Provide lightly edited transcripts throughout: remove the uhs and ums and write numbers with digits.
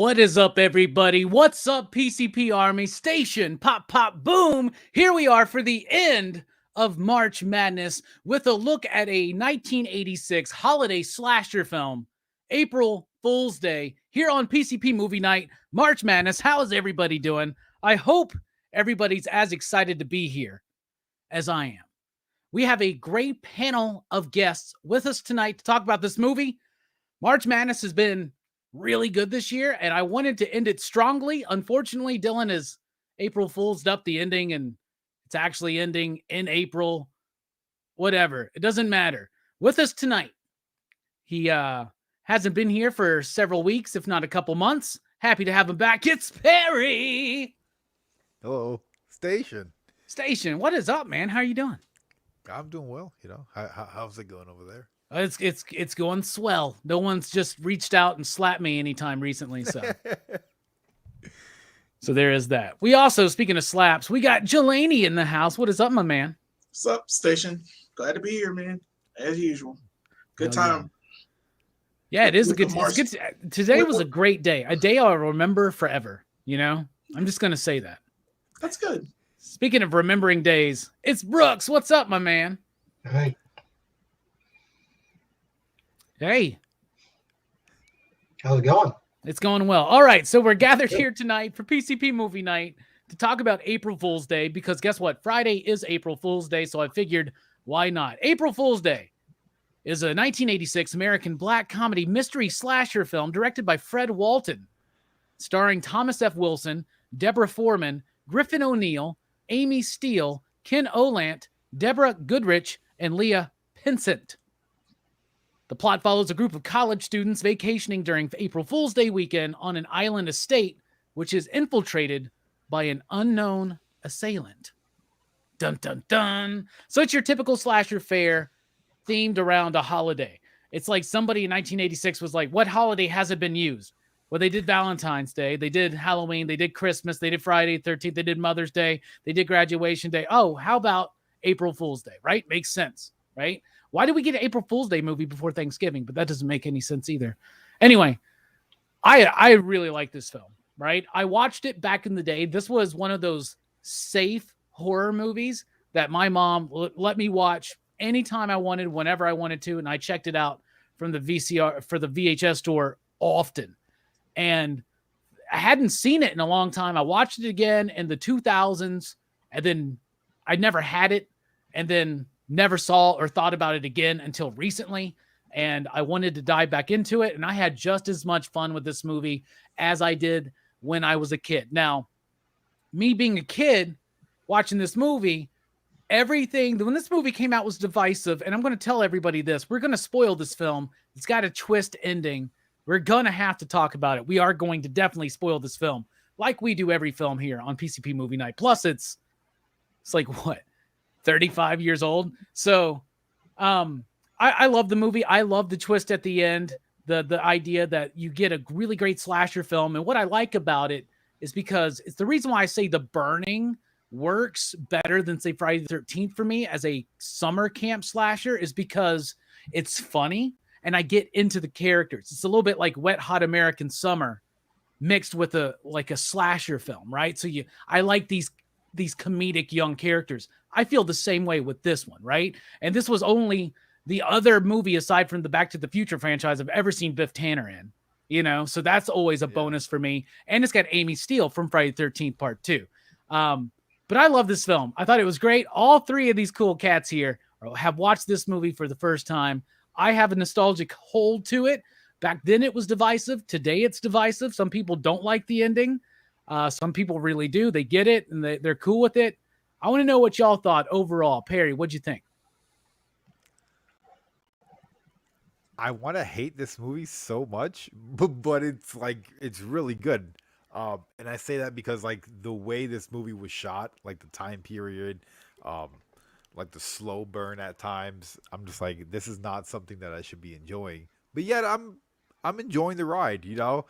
What is up, everybody? What's up, PCP Army? Station, pop, pop, boom. Here we are for the end of March Madness with a look at a 1986 holiday slasher film, April Fool's Day, here on PCP Movie Night, March Madness. How is everybody doing? I hope everybody's as excited to be here as I am. We have a great panel of guests with us tonight to talk about this movie. March Madness has been really good this year, and I wanted to end it strongly. Unfortunately, Dylan has April Fool's up the ending, and it's actually ending in April. Whatever. It doesn't matter. With us tonight, he hasn't been here for several weeks, if not a couple months. Happy to have him back. It's Perry. Hello, Station. Station, what is up, man? How are you doing? I'm doing well. How's it going over there? It's going swell. No one's just reached out and slapped me anytime recently, so there is that. We also, speaking of slaps, we got Jelani in the house. What is up, my man? What's up, Station? Glad to be here, man. As usual. Good time. Yeah, it is a good. It's good. Today was a great day. A day I'll remember forever. You know, I'm just gonna say that. That's good. Speaking of remembering days, it's Brooks. What's up, my man? Hey. Hey. How's it going? It's going well. All right, so we're gathered here tonight for PCP Movie Night to talk about April Fool's Day because guess what? Friday is April Fool's Day, so I figured why not? April Fool's Day is a 1986 American black comedy mystery slasher film directed by Fred Walton, starring Thomas F. Wilson, Deborah Foreman, Griffin O'Neill, Amy Steele, Ken Olant, Deborah Goodrich, and Leah Pinsent. The plot follows a group of college students vacationing during April Fool's Day weekend on an island estate, which is infiltrated by an unknown assailant. Dun, dun, dun. So it's your typical slasher fare themed around a holiday. It's like somebody in 1986 was like, what holiday hasn't been used? Well, they did Valentine's Day, they did Halloween, they did Christmas, they did Friday the 13th, they did Mother's Day, they did Graduation Day. Oh, how about April Fool's Day, right? Makes sense, right? Why did we get an April Fool's Day movie before Thanksgiving? But that doesn't make any sense either. Anyway, I really like this film, right? I watched it back in the day. This was one of those safe horror movies that my mom let me watch anytime I wanted, whenever I wanted to, and I checked it out from the VHS store often. And I hadn't seen it in a long time. I watched it again in the 2000s, and then I never had it, and then never saw or thought about it again until recently. And I wanted to dive back into it. And I had just as much fun with this movie as I did when I was a kid. Now, me being a kid watching this movie, everything, when this movie came out was divisive. And I'm going to tell everybody this. We're going to spoil this film. It's got a twist ending. We're going to have to talk about it. We are going to definitely spoil this film like we do every film here on PCP Movie Night. Plus, it's like what? 35 years old. So I love the movie. I love the twist at the end, the idea that you get a really great slasher film. And what I like about it is because it's the reason why I say The Burning works better than, say, Friday the 13th for me as a summer camp slasher is because it's funny and I get into the characters. It's a little bit like Wet Hot American Summer mixed with a slasher film, right? So I like these comedic young characters. I feel the same way with this one, right? And this was only the other movie aside from the Back to the Future franchise I've ever seen Biff Tanner in, you know? So that's always a bonus for me. And it's got Amy Steele from Friday the 13th Part 2. But I love this film. I thought it was great. All three of these cool cats here have watched this movie for the first time. I have a nostalgic hold to it. Back then it was divisive. Today it's divisive. Some people don't like the ending. Some people really do. They get it and they're cool with it. I want to know what y'all thought overall. Perry, what'd you think? I want to hate this movie so much, but it's really good. And I say that because like the way this movie was shot, like the time period, like the slow burn at times, I'm just like, this is not something that I should be enjoying. But yet I'm enjoying the ride, you know?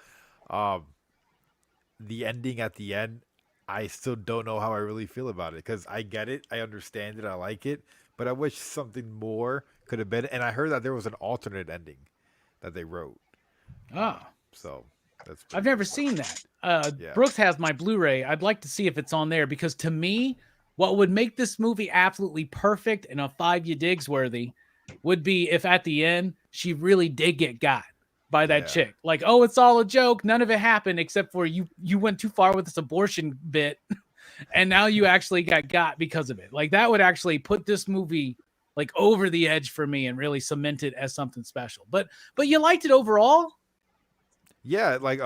The ending at the end, I still don't know how I really feel about it because I get it, I understand it, I like it, but I wish something more could have been. And I heard that there was an alternate ending that they wrote. Oh, So That's I've pretty never cool. seen that. Yeah. Brooks has my Blu-ray. I'd like to see if it's on there because to me, what would make this movie absolutely perfect and a 5 you digs worthy would be if at the end she really did get got by that Yeah. chick. Like, oh, it's all a joke. None of it happened except for you went too far with this abortion bit and now you actually got because of it. Like that would actually put this movie like over the edge for me and really cement it as something special. But you liked it overall? Yeah, like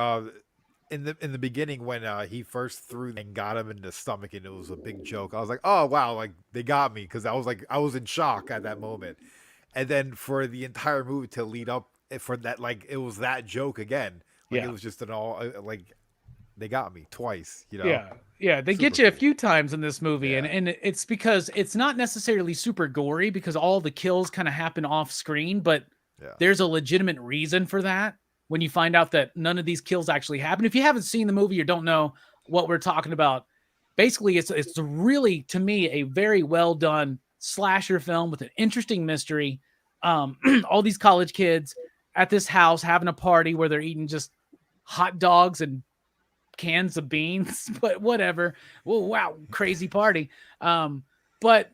in the beginning when he first threw and got him in the stomach and it was a big joke. I was like, "Oh, wow, like they got me" cuz I was in shock at that moment. And then for the entire movie to lead up for that, like it was that joke again. Like Yeah. it was just an all like they got me twice, you know. Yeah, they Super get you a great. few times in this movie, Yeah. and it's because it's not necessarily super gory because all the kills kind of happen off screen, but Yeah. there's a legitimate reason for that when you find out that none of these kills actually happen. If you haven't seen the movie or don't know what we're talking about, basically it's really, to me, a very well done slasher film with an interesting mystery. All these college kids at this house having a party where they're eating just hot dogs and cans of beans, but whatever. Well, wow, crazy party. But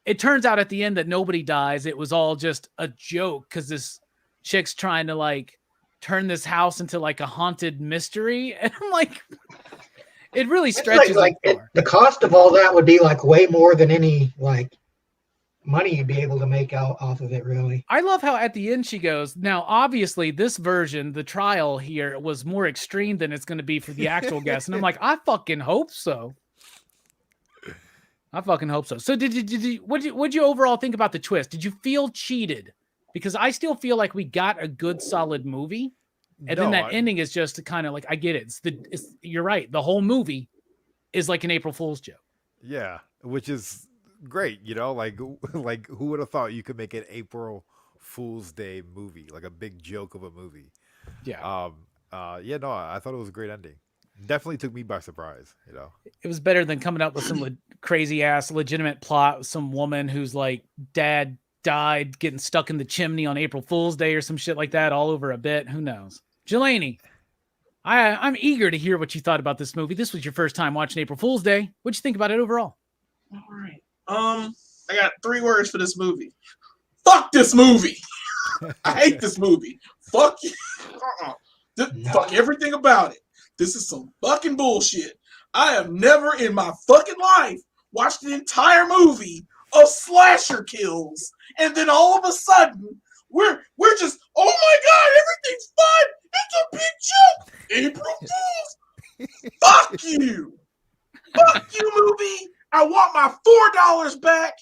it turns out at the end that nobody dies. It was all just a joke because this chick's trying to like turn this house into like a haunted mystery. And I'm like, it really It's stretches the cost of all that would be like way more than any like money you'd be able to make out off of it, really. I love how at the end she goes, now, obviously, this version, the trial here, was more extreme than it's going to be for the actual guest. And I'm like, I fucking hope so. I fucking hope so. So what'd you overall think about the twist? Did you feel cheated? Because I still feel like we got a good, solid movie. And then that ending is just kind of like, I get it. You're right. The whole movie is like an April Fool's joke. Yeah, which is great, you know, like who would have thought you could make an April Fool's Day movie, like a big joke of a movie. Yeah. Yeah, no, I thought it was a great ending. Definitely took me by surprise, you know. It was better than coming up with some crazy ass legitimate plot with some woman whose like dad died getting stuck in the chimney on April Fool's Day or some shit like that all over a bit. Who knows? Jelani, I'm eager to hear what you thought about this movie. This was your first time watching April Fool's Day. What'd you think about it overall? All right. I got 3 words for this movie. Fuck this movie. I hate this movie. Fuck you. Fuck everything about it. This is some fucking bullshit. I have never in my fucking life watched the entire movie of slasher kills, and then all of a sudden we're just, oh my god, everything's fine. It's a big joke. April Fools. Fuck you. Fuck you, movie. I want my $4 back.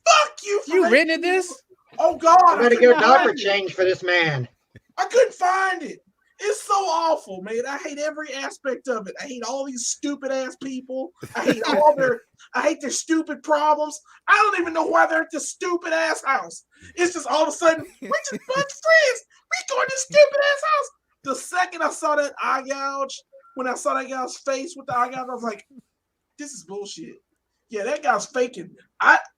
Fuck you. You rented this? Oh God. I gotta get a diaper change for this man. I couldn't find it. It's so awful, man. I hate every aspect of it. I hate all these stupid ass people. I hate their stupid problems. I don't even know why they're at this stupid ass house. It's just all of a sudden, we just bunch friends. We go to this stupid ass house. The second I saw that eye gouge, when I saw that guy's face with the eye gouge, I was like, this is bullshit. Yeah, that guy's faking.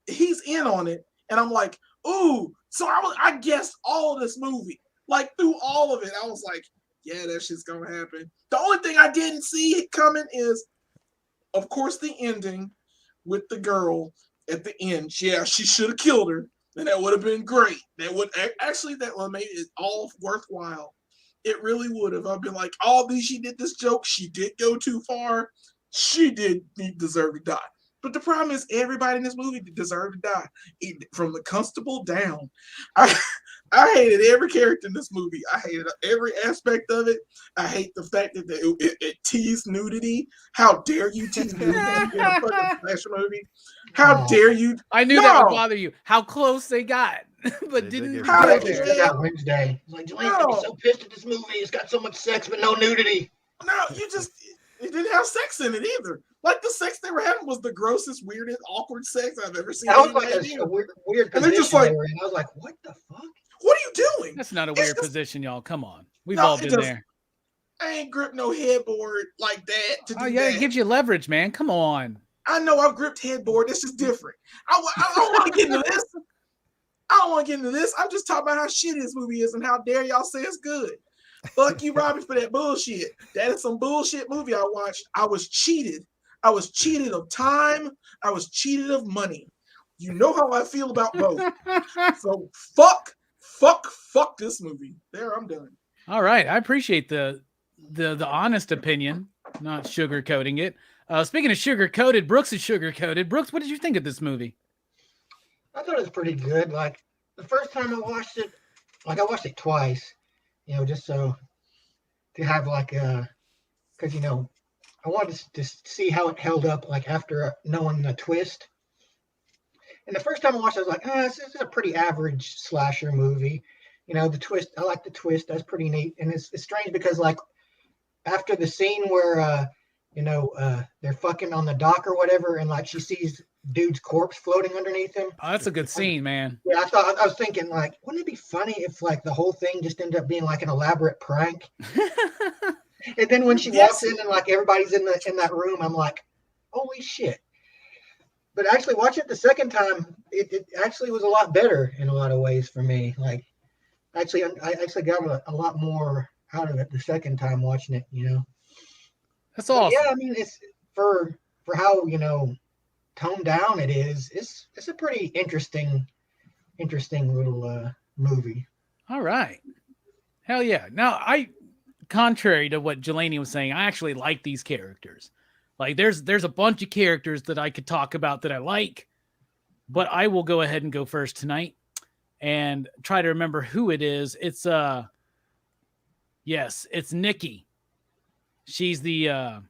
He's in on it. And I'm like, ooh. So I guessed all of this movie. Like through all of it, I was like, yeah, that shit's gonna happen. The only thing I didn't see coming is, of course, the ending with the girl at the end. Yeah, she should have killed her, and that would have been great. That would have made it all worthwhile. It really would have. I've been like, she did this joke. She did go too far. She did deserve to die. But the problem is, everybody in this movie deserved to die, from the constable down. I hated every character in this movie. I hated every aspect of it. I hate the fact that it teased nudity. How dare you tease nudity in a fucking slasher movie? How dare you? I knew that would bother you. How close they got, but didn't. How I dare just did that Wednesday. Like, Delaney's so pissed at this movie. It's got so much sex, but no nudity. No, it didn't have sex in it either. Like the sex they were having was the grossest, weirdest, awkward sex I've ever seen. That was like a weird and they're just like, I was like, what the fuck? What are you doing? That's not a weird position, y'all. Come on. We've all been there. I ain't gripped no headboard like that to do that. It gives you leverage, man. Come on. I know I've gripped headboard. This is different. I don't want to get into this. I don't want to get into this. I'm just talking about how shitty this movie is and how dare y'all say it's good. Fuck you, Robbie, for that bullshit. That is some bullshit movie I watched. I was cheated. I was cheated of time. I was cheated of money. You know how I feel about both. So fuck this movie. There, I'm done. All right, I appreciate the honest opinion, not sugarcoating it. Speaking of sugar-coated, Brooks is sugar-coated. Brooks, what did you think of this movie? I thought it was pretty good. Like the first time I watched it, like I watched it twice, just so to have like because I wanted to see how it held up like after knowing the twist. And the first time I watched it, I was like, this is a pretty average slasher movie. The twist, I like the twist. That's pretty neat. And it's strange because like after the scene where they're fucking on the dock or whatever, and like she sees dude's corpse floating underneath him. Oh, that's a good scene, man. Yeah, I was thinking like, wouldn't it be funny if like the whole thing just ended up being like an elaborate prank? And then when she walks in and like everybody's in that room, I'm like, holy shit. But actually watching it the second time, it actually was a lot better in a lot of ways for me. Like actually I actually got a lot more out of it the second time watching it, That's awesome. Yeah, I mean it's for how, toned down it is. It's a pretty interesting little movie. All right. Hell yeah. Now contrary to what Jelani was saying, I actually like these characters. Like there's a bunch of characters that I could talk about that I like, but I will go ahead and go first tonight and try to remember who it is. It's it's Nikki. She's the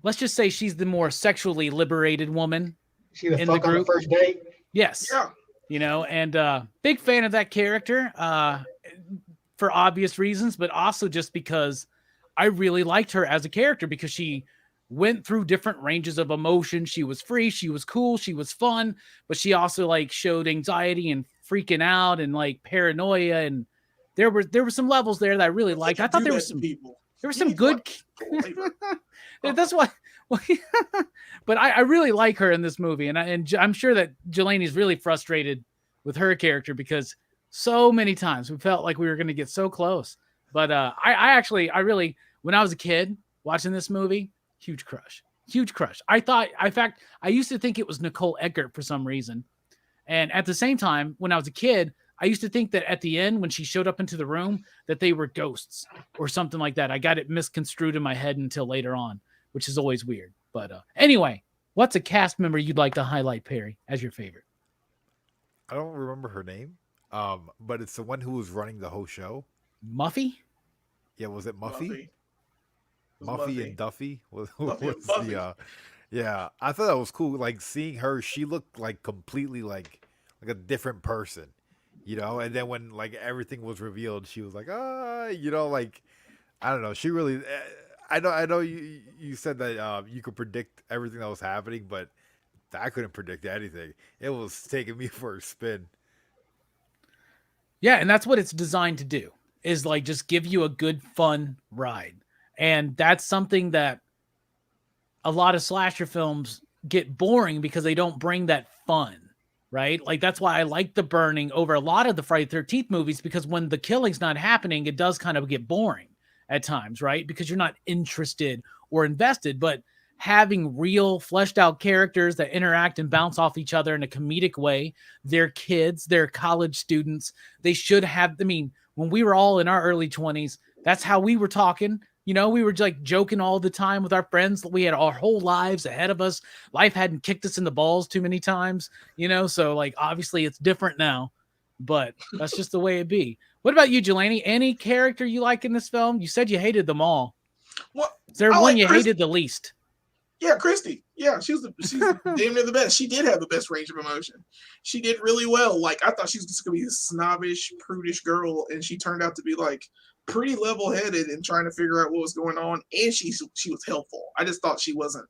let's just say she's the more sexually liberated woman in the group. On the first date. Yes. Yeah. And big fan of that character for obvious reasons, but also just because I really liked her as a character because she went through different ranges of emotion. She was free, she was cool, she was fun, but she also like showed anxiety and freaking out and like paranoia, and there were some levels there that I really liked. I thought there was some people. There was some good. That's why. But I really like her in this movie, and I'm sure that Jelani's really frustrated with her character because so many times we felt like we were going to get so close. But I really, when I was a kid watching this movie, huge crush. I used to think it was Nicole Eggert for some reason, and at the same time, when I was a kid, I used to think that at the end, when she showed up into the room, that they were ghosts or something like that. I got it misconstrued in my head until later on, which is always weird. But anyway, what's a cast member you'd like to highlight, Perry, as your favorite? I don't remember her name, but it's the one who was running the whole show. Muffy? Yeah, was it Muffy? Muffy and Duffy was Muffy. the yeah. I thought that was cool. Like seeing her, she looked like completely like a different person. And then when like everything was revealed, she was like, like I don't know. She really, I know you said that you could predict everything that was happening, but I couldn't predict anything. It was taking me for a spin. Yeah, and that's what it's designed to do, is like just give you a good, fun ride. And that's something that a lot of slasher films get boring because they don't bring that fun. Right? Like, that's why I like The Burning over a lot of the Friday the 13th movies, because when the killing's not happening, it does kind of get boring at times, right? Because you're not interested or invested, but having real fleshed out characters that interact and bounce off each other in a comedic way, they're kids, they're college students. They should have, when we were all in our early 20s, that's how we were talking. We were like joking all the time with our friends. We had our whole lives ahead of us. Life hadn't kicked us in the balls too many times, so like obviously it's different now, but that's just the way it be. What about you, Jelani? Any character you like in this film? You said you hated them all. Well, is there one you hated the least? Yeah, Christy. Yeah, she's damn near the best. She did have the best range of emotion. She did really well. Like I thought she was just gonna be a snobbish, prudish girl, and she turned out to be like pretty level-headed and trying to figure out what was going on, and she was helpful. I just thought she wasn't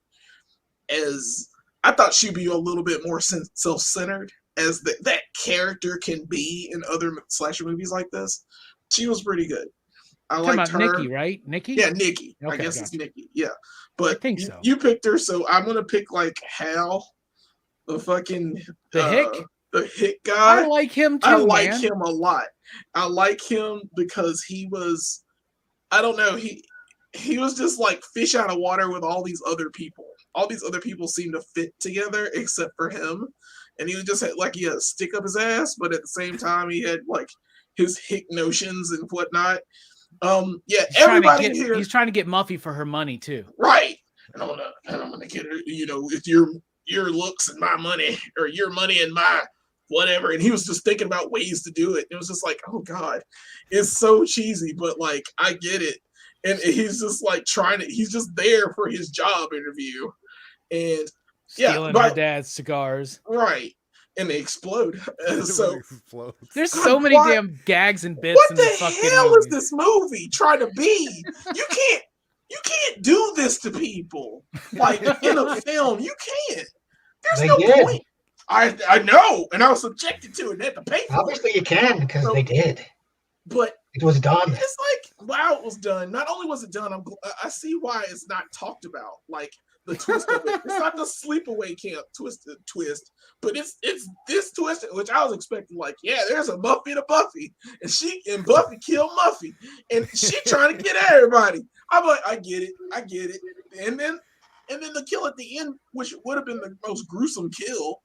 I thought she'd be a little bit more self-centered as that character can be in other slasher movies like this. She was pretty good. I liked her. Nikki, right? Nikki? Yeah, Nikki. Okay, I guess it's Nikki. Yeah, but I think so. You picked her, so I'm gonna pick like Hal, the fucking the Hick guy. I like him too. I like him a lot. I like him because he was I don't know. He was just like fish out of water with all these other people. All these other people seemed to fit together except for him. And he was just like he had a stick up his ass, but at the same time he had like his hick notions and whatnot. Yeah, everybody here. He's trying to get Muffy for her money too. Right. And I'm gonna get her, with your looks and my money, or your money and my whatever. And he was just thinking about ways to do it. It was just like, oh God, it's so cheesy, but like I get it. And he's just like he's just there for his job interview. And stealing her dad's cigars. Right. And they explode. So there's so many damn gags and bits. What the hell is this movie trying to be? You can't do this to people. Like in a film, you can't. There's no point. I know, and I was subjected to it. They had to pay for it. Obviously, you can because they did. But it was done. It's like, wow, it was done. Not only was it done, I see why it's not talked about. Like the twist of it. It's not the sleepaway camp twist, but it's this twist, which I was expecting. Like, yeah, there's a Muffy and a Buffy, and Buffy killed Muffy, and she trying to get at everybody. I'm like, I get it. And then the kill at the end, which would have been the most gruesome kill,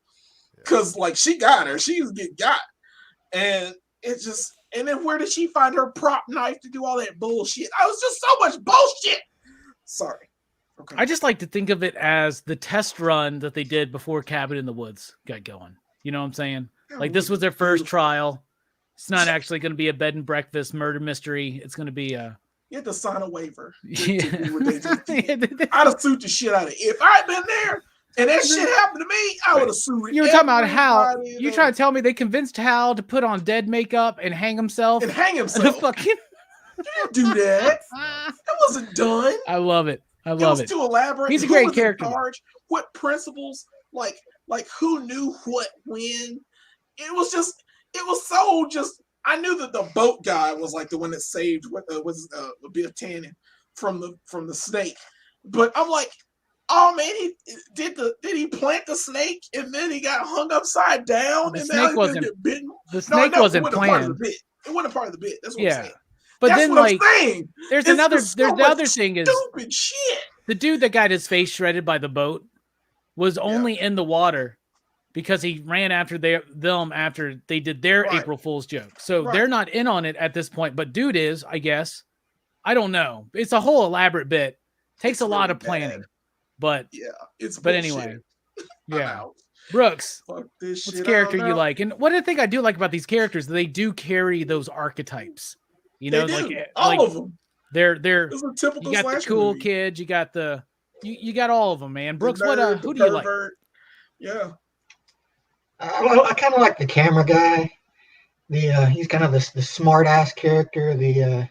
because like she got her, she was get got, and it just. And then where did she find her prop knife to do all that bullshit? I was just so much bullshit. Sorry. Okay. I just like to think of it as the test run that they did before Cabin in the Woods got going. You know what I'm saying? Like this was their first trial. It's not actually going to be a bed and breakfast murder mystery. It's going to be a... You had to sign a waiver. I'd have sued the shit out of it. If I'd been there, and that shit happened to me, I would have sued. You were talking about Hal. You trying to tell me they convinced Hal to put on dead makeup and hang himself? And hang himself. Fucking... You didn't do that. That wasn't done. I love it. It was too elaborate. He's a great character. What principles? Like who knew what when? It was so just. I knew that the boat guy was like the one that saved a bit of tannin from the snake, but I'm like, oh man, did he plant the snake and then he got hung upside down? The and snake wasn't bitten. The snake wasn't planned. It wasn't a part of the bit. That's what I'm saying. But that's then, what like, I'm saying. There's the other thing is stupid shit. The dude that got his face shredded by the boat was only in the water because he ran after them after they did their April Fool's joke. So they're not in on it at this point, but dude is, I guess. I don't know. It's a whole elaborate bit. Takes a lot of planning. But but anyway. Yeah. Brooks, what's character you like? And what I think I do like about these characters, they do carry those archetypes. You know, all of them. They're you got the cool kids, you got you got all of them, man. Brooks, who do you like? Yeah. I kind of like the camera guy. He's kind of the smart ass character, the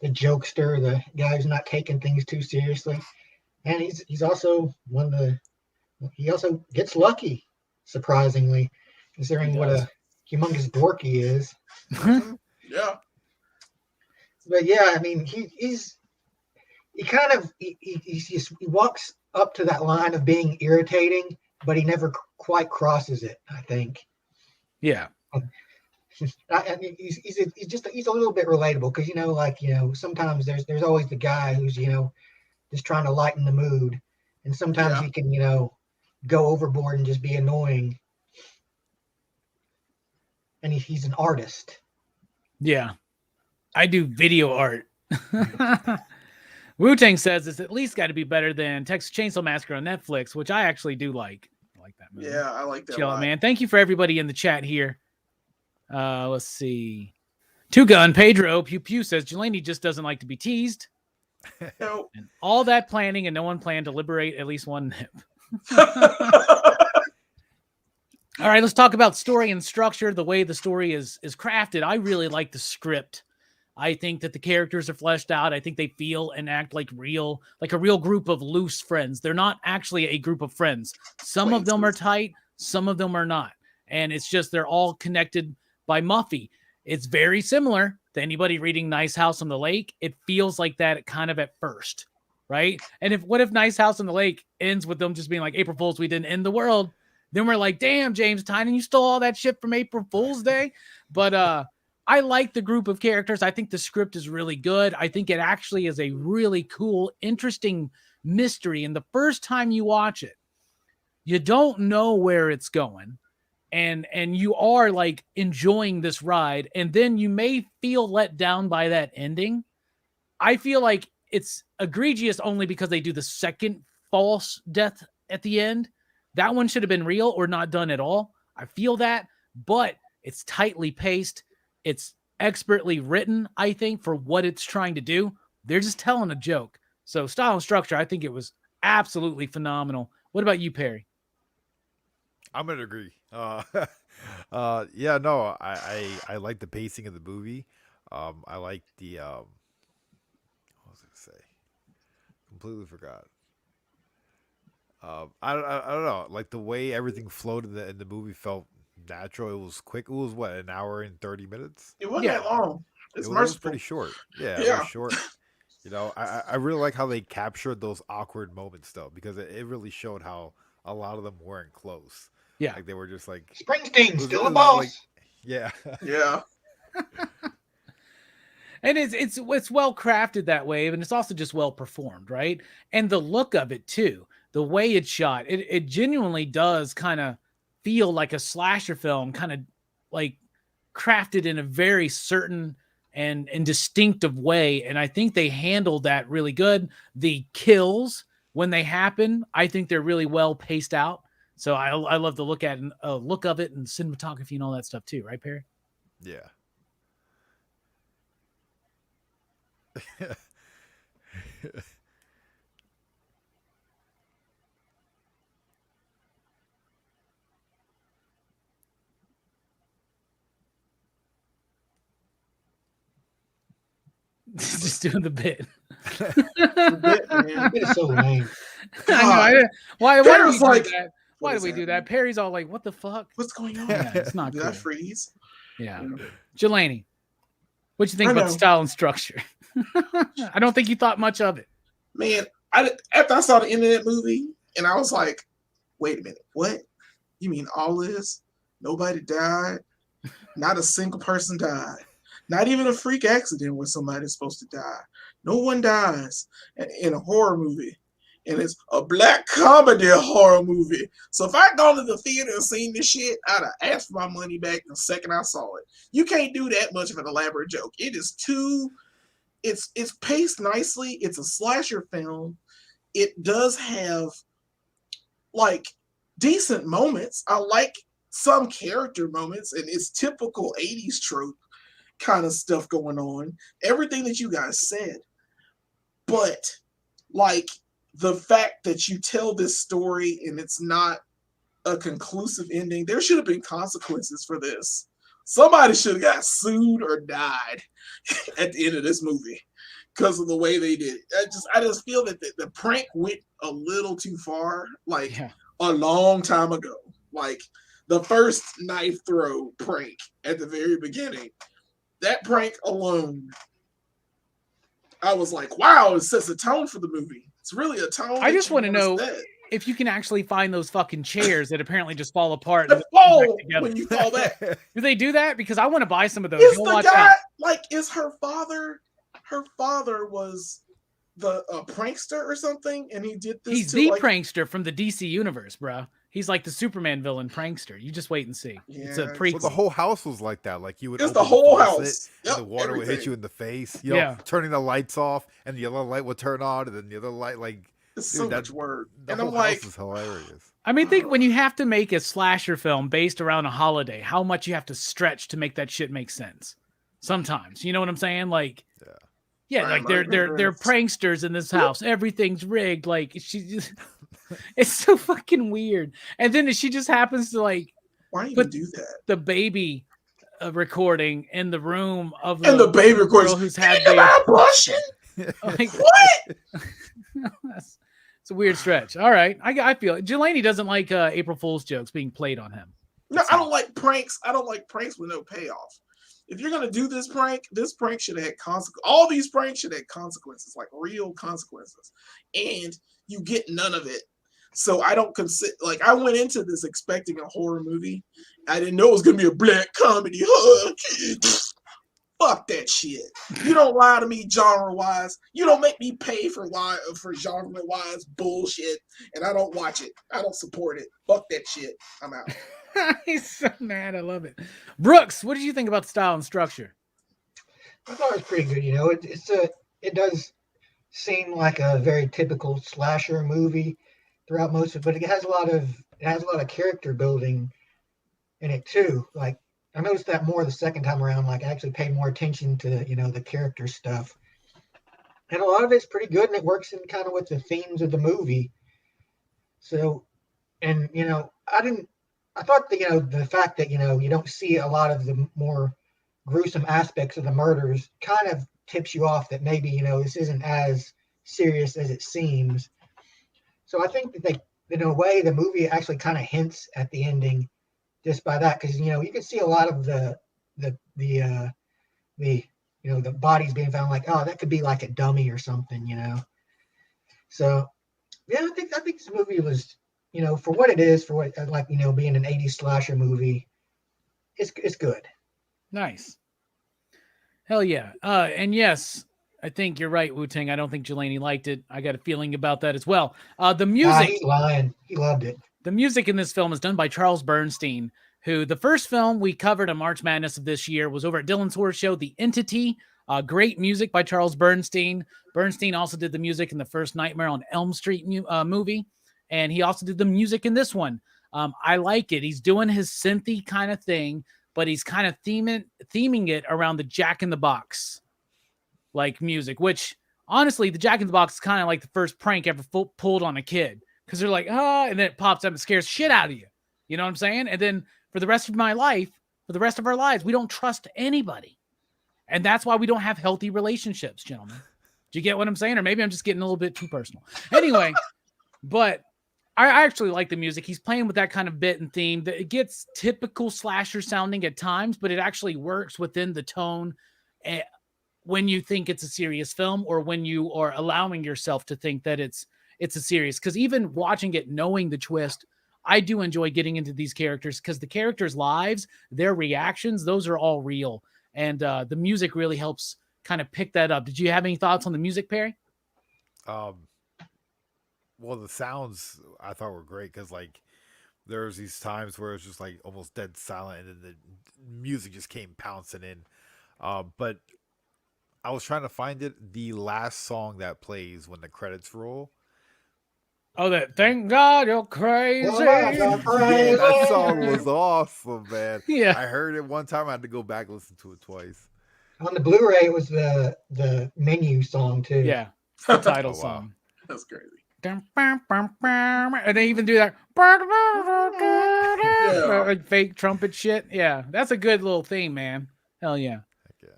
jokester, the guy who's not taking things too seriously. And he's also he also gets lucky, surprisingly, considering what a humongous dork he is. Yeah. But yeah, I mean, he walks up to that line of being irritating, but he never quite crosses it, I think. Yeah. I mean, he's a little bit relatable because sometimes there's always the guy who's just trying to lighten the mood, and sometimes he can go overboard and just be annoying. And he's an artist. Yeah. I do video art. Wu-Tang says it's at least got to be better than Texas Chainsaw Massacre on Netflix, which I actually do like. I like that movie. Yeah, I like that. Chill out, man. Thank you for everybody in the chat here. Let's see. Two Gun Pedro Pew Pew says Jelani just doesn't like to be teased. No. And all that planning and no one planned to liberate at least one nip. All right, let's talk about story and structure, the way the story is crafted. I really like the script. I think that the characters are fleshed out. I think they feel and act like a real group of loose friends. They're not actually a group of friends. Some of them are tight, some of them are not. And it's just they're all connected by Muffy. It's very similar to anybody reading Nice House on the Lake. It feels like that kind of at first, right? And what if Nice House on the Lake ends with them just being like, April Fools, we didn't end the world. Then we're like, damn, James Tynan, you stole all that shit from April Fool's Day. But I like the group of characters. I think the script is really good. I think it actually is a really cool, interesting mystery. And the first time you watch it, you don't know where it's going. And you are like enjoying this ride. And then you may feel let down by that ending. I feel like it's egregious only because they do the second false death at the end. That one should have been real or not done at all. I feel that, but it's tightly paced. It's expertly written, I think, for what it's trying to do. They're just telling a joke. So style and structure, I think it was absolutely phenomenal. What about you, Perry? I'm gonna agree. Yeah, no, I like the pacing of the movie. I like the what was I gonna say? Completely forgot. I don't know. Like the way everything flowed in the movie felt natural. It was quick. It was what, an hour and 30 minutes. It wasn't Yeah. that long. It's It was merciful. pretty short. Yeah, it Yeah. was short. You know, I really like how they captured those awkward moments though, because it really showed how a lot of them weren't close. Yeah. Like they were just like, Springsteen, was- still it a was boss. like- yeah. Yeah. And it's well crafted that way, and it's also just well performed, right? And the look of it too, the way it's shot, it genuinely does kind of feel like a slasher film, kind of like crafted in a very certain and distinctive way. And I think they handled that really good. The kills, when they happen, I think they're really well paced out. So I love the look of it and cinematography and all that stuff too, right, Perry? Yeah. Just doing the bit. The bit, man. It is so lame. I know. I didn't, why do Perry's we like, do that? what Why do is we do that? happening? Perry's all like, "What the fuck?" What's going on? Yeah, it's not Did cool. I freeze? Yeah, You know? Jelani, what you think I about know. the style and structure? I don't think you thought much of it. Man, after I saw the end of that movie, and I was like, wait a minute, what? You mean all this? Nobody died? Not a single person died. Not even a freak accident where somebody's supposed to die. No one dies in a horror movie. And it's a black comedy horror movie. So if I'd gone to the theater and seen this shit, I'd have asked for my money back the second I saw it. You can't do that much of an elaborate joke. It is too... It's paced nicely. It's a slasher film. It does have like decent moments. I like some character moments, and it's typical 80s trope kind of stuff going on. Everything that you guys said. But like the fact that you tell this story and it's not a conclusive ending, there should have been consequences for this. Somebody should have got sued or died at the end of this movie because of the way they did it. I just feel that the prank went a little too far, like a long time ago. Like the first knife throw prank at the very beginning. That prank alone, I was like, wow, it sets a tone for the movie. It's really a tone. I just want to know if you can actually find those fucking chairs that apparently just fall apart. And fall when you fall back. Do they do that? Because I want to buy some of those. Is the guy like? Is her father? Her father was the prankster or something, and he did this. He's the prankster from the DC universe, bro. He's like the Superman villain prankster. You just wait and see. Yeah, it's a prequel. Well, the whole house was like that. Like you would. It's the whole house. And the water would hit you in the face. You know, turning the lights off, and the other light would turn on, and then the other light, like. It's so much word. And I'm like, this is hilarious. I mean, think when you have to make a slasher film based around a holiday, how much you have to stretch to make that shit make sense. Sometimes, you know what I'm saying? Like, like they're pranksters in this house. Everything's rigged. Like it's so fucking weird. And then she just happens to like why even do that? The baby recording in the room of the baby recording girl who's had like, what? It's a weird stretch. All right. I feel it. Jelani doesn't like April Fool's jokes being played on him. No, I don't like pranks. I don't like pranks with no payoff. If you're going to do this prank should have had consequences. All these pranks should have consequences, like real consequences. And you get none of it. So I don't consider, like, I went into this expecting a horror movie. I didn't know it was going to be a black comedy. Fuck that shit. You don't lie to me genre-wise. You don't make me pay for genre-wise bullshit, and I don't watch it. I don't support it. Fuck that shit. I'm out. He's so mad. I love it. Brooks, what did you think about the style and structure? I thought it was pretty good. It does seem like a very typical slasher movie throughout most of it, but it has a lot of character building in it too. Like I noticed that more the second time around. Like I actually paid more attention to the character stuff, and a lot of it's pretty good, and it works in kind of with the themes of the movie. So, and I thought that the fact that you don't see a lot of the more gruesome aspects of the murders kind of tips you off that maybe this isn't as serious as it seems. So I think that in a way the movie actually kind of hints at the ending just by that, because you can see a lot of the bodies being found, like, oh, that could be like a dummy or something. So yeah, I think this movie was, for what it is, for what being an 80s slasher movie, it's good. Nice. Hell yeah. And yes, I think you're right, Wu-Tang. I don't think Jelani liked it. I got a feeling about that as well. The music. He's lying. He loved it. The music in this film is done by Charles Bernstein, who the first film we covered on March Madness of this year was over at Dylan's Horror Show, The Entity. Great music by Charles Bernstein. Bernstein also did the music in the first Nightmare on Elm Street movie, and he also did the music in this one. I like it. He's doing his synthy kind of thing, but he's kind of theming it around the Jack in the Box like music, which honestly, the Jack in the Box is kind of like the first prank ever pulled on a kid, because they're like, and then it pops up and scares shit out of you. You know what I'm saying? And then for the rest of my life, for the rest of our lives, we don't trust anybody. And that's why we don't have healthy relationships, gentlemen. Do you get what I'm saying? Or maybe I'm just getting a little bit too personal. Anyway, but I actually like the music. He's playing with that kind of bit and theme. It gets typical slasher sounding at times, but it actually works within the tone when you think it's a serious film, or when you are allowing yourself to think that it's a serious. Because even watching it, knowing the twist, I do enjoy getting into these characters, because the characters' lives, their reactions, those are all real. And the music really helps kind of pick that up. Did you have any thoughts on the music, Perry? Well, the sounds I thought were great, because like there's these times where it's just like almost dead silent, and then the music just came pouncing in. But I was trying to find it. The last song that plays when the credits roll. Oh, that "Thank God You're Crazy." Yeah, that song was awesome, man. Yeah, I heard it one time. I had to go back and listen to it twice. On the Blu-ray, it was the menu song too. Yeah, it's the title Oh, wow. song. That's crazy. And they even do that like fake trumpet shit. Yeah, that's a good little theme, man. Hell yeah. Heck yeah.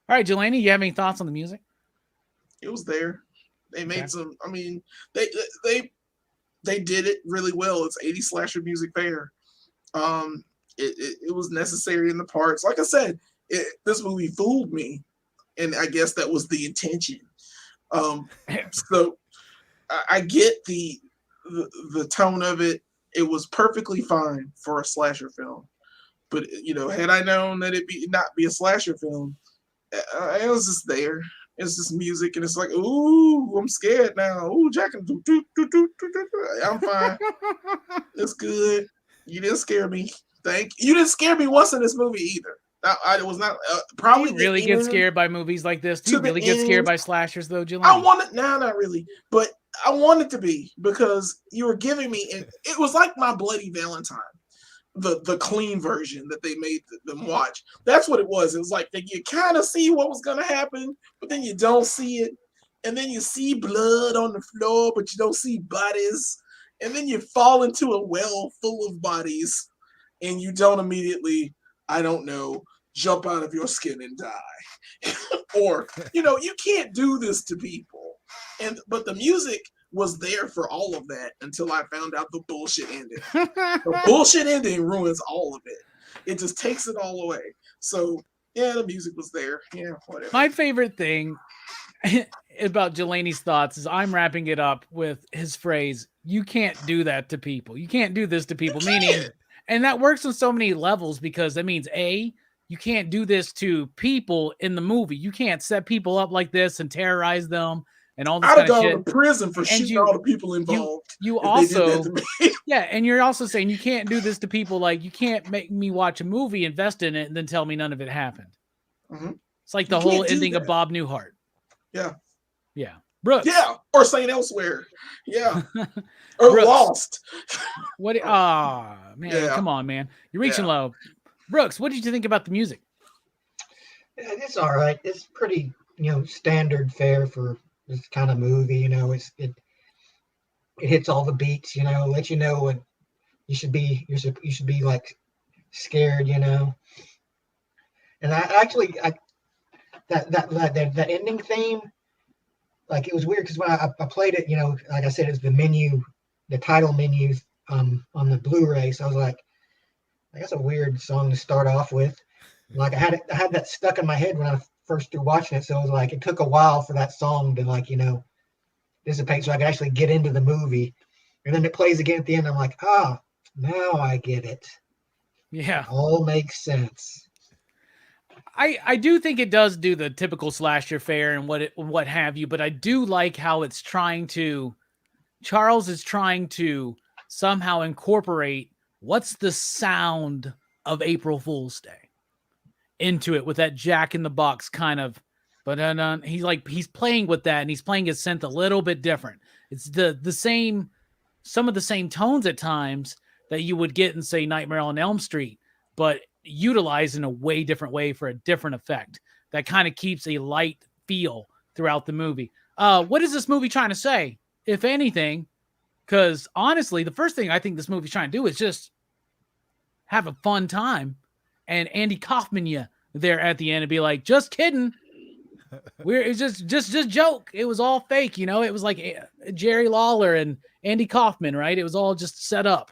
All right, Jelani, you have any thoughts on the music? It was there. They made some. I mean, they did it really well. It's 80 slasher music fair. It was necessary in the parts. Like I said, this movie fooled me, and I guess that was the intention. So I get the tone of it. It was perfectly fine for a slasher film, but had I known that it not be a slasher film, it was just there. It's just music, and it's like, ooh, I'm scared now. Ooh, Jack and I'm fine. It's good. You didn't scare me. You didn't scare me once in this movie either. I was not probably. Do you really get scared by movies like this? Do you really get scared by slashers, though, Jelani? I wanted not really, but I wanted to be, because you were giving me, and it was like My Bloody Valentine, the clean version that they made them watch. That's what it was. It was like that you kind of see what was gonna happen, but then you don't see it, and then you see blood on the floor, but you don't see bodies, and then you fall into a well full of bodies, and you don't immediately, I don't know, jump out of your skin and die. Or, you can't do this to people. But the music was there for all of that until I found out the bullshit ending. The bullshit ending ruins all of it. It just takes it all away. So, yeah, the music was there. Yeah, whatever. My favorite thing about Jelani's thoughts is I'm wrapping it up with his phrase, "You can't do that to people. You can't do this to people." Meaning, and that works on so many levels, because that means A, you can't do this to people in the movie. You can't set people up like this and terrorize them and all this I'd have kind of gone shit. to prison for And shooting you- all the people involved. You if they did that also, to me. yeah, and you're also saying you can't do this to people. Like, you can't make me watch a movie, invest in it, and then tell me none of it happened. Mhm. It's like You the whole can't do ending of that. Bob Newhart. Yeah. Yeah. Brooks. Yeah, or Saint Elsewhere. Yeah, or Brooks. Lost. What? Ah, man, Yeah. come on, man. You're reaching Yeah. low. Brooks, what did you think about the music? It's all right. It's pretty, standard fare for this kind of movie. It hits all the beats. Let you know when you should be like scared. And that ending theme, like, it was weird because when I played it, like I said, it's the title menu on the Blu-ray. So I was like, that's a weird song to start off with. Like, I had that stuck in my head when I first started watching it. So it was like, it took a while for that song to dissipate so I could actually get into the movie. And then it plays again at the end. I'm like, now I get it. Yeah. All makes sense. I do think it does do the typical slasher fare and what have you, but I do like how Charles is trying to somehow incorporate what's the sound of April Fool's Day into it with that Jack in the Box kind of, but he's playing with that, and he's playing his synth a little bit different. It's the same, some of the same tones at times that you would get in, say, Nightmare on Elm Street, but utilized in a way different way for a different effect that kind of keeps a light feel throughout the movie. What is this movie trying to say, if anything? Because honestly, the first thing I think this movie's trying to do is just have a fun time, and Andy Kaufman you there at the end and be like, just kidding. It's just joke. It was all fake, It was like Jerry Lawler and Andy Kaufman, right? It was all just set up,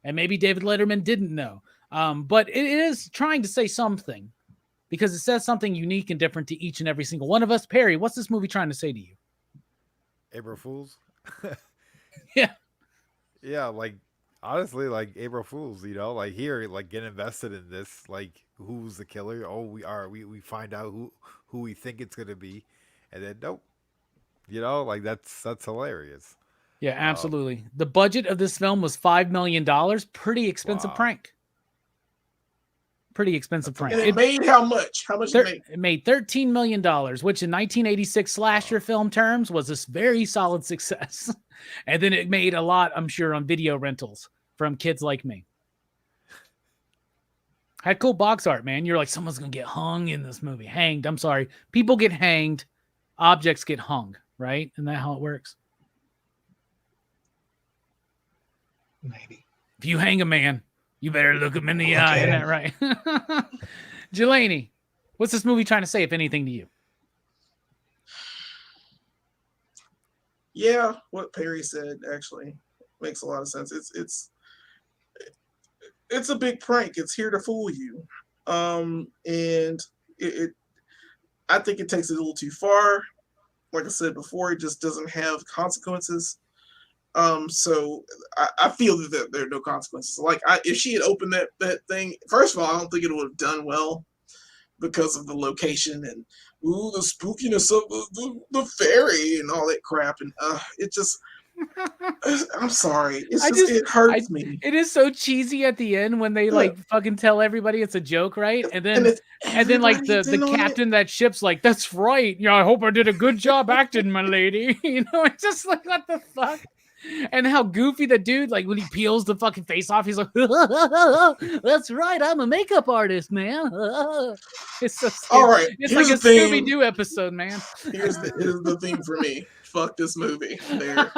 and maybe David Letterman didn't know. But it is trying to say something because it says something unique and different to each and every single one of us. Perry, what's this movie trying to say to you? April Fools. Yeah. Yeah, like, honestly, like, April Fools, like, here, like, get invested in this, like, who's the killer? Oh, we find out who we think it's gonna be, and then nope. Like, that's hilarious. Yeah, absolutely. The budget of this film was $5 million. Pretty expensive Wow. prank. Pretty expensive prank. And it made how much? How much it made? It made $13 million, which in 1986 slasher film terms was a very solid success. And then it made a lot, I'm sure, on video rentals from kids like me. Had cool box art, man. You're like, someone's going to get hung in this movie. Hanged. I'm sorry. People get hanged. Objects get hung, right? Isn't that how it works? Maybe. If you hang a man, you better look him in the eye. Isn't that right? Jelani, what's this movie trying to say, if anything, to you? Yeah, what Perry said actually makes a lot of sense. It's a big prank. It's here to fool you, and I think it takes it a little too far. Like I said before, it just doesn't have consequences. So I feel that there are no consequences. Like, if she had opened that thing, first of all, I don't think it would have done well because of the location and the spookiness of the fairy and all that crap. And it just, I'm sorry, it hurts me. It is so cheesy at the end when they like fucking tell everybody it's a joke, right? And then like the captain that ship's like, that's right. Yeah, I hope I did a good job acting, my lady. It's just like, what the fuck? And how goofy the dude, like when he peels the fucking face off, he's like, that's right, I'm a makeup artist, man. It's so stupid. All right, it's like a Scooby-Doo episode, man. Here's the thing for me. Fuck this movie. There.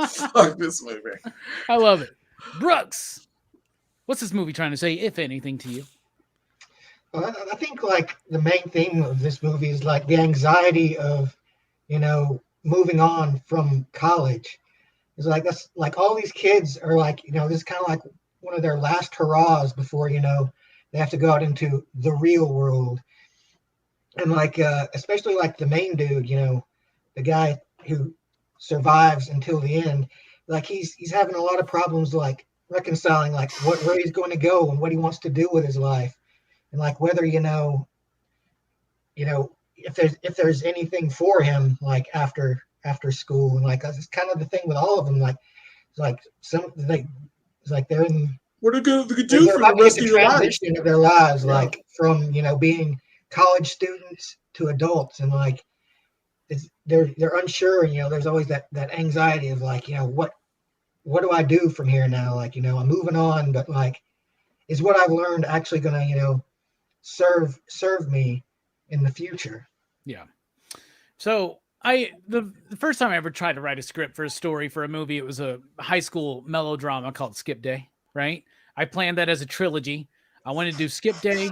Fuck this movie. I love it. Brooks, what's this movie trying to say, if anything, to you? Well, I think like the main theme of this movie is like the anxiety of, moving on from college. It's like, that's like all these kids are like, this is kind of like one of their last hurrahs before, they have to go out into the real world. And like, especially like the main dude, the guy who survives until the end, like he's having a lot of problems, like reconciling like where he's going to go and what he wants to do with his life. and like whether if there's anything for him like after school, and like it's kind of the thing with all of them. Like it's like it's like they're in What are they gonna do they're for the about to rest hit of the your life? transition of their lives, Yeah. like from being college students to adults, and like they're unsure. There's always that anxiety of like, what do I do from here now? Like, I'm moving on, but like, is what I've learned actually gonna serve me in the future? Yeah. So the first time I ever tried to write a script for a story for a movie, it was a high school melodrama called Skip Day, right? I planned that as a trilogy. I wanted to do Skip Day.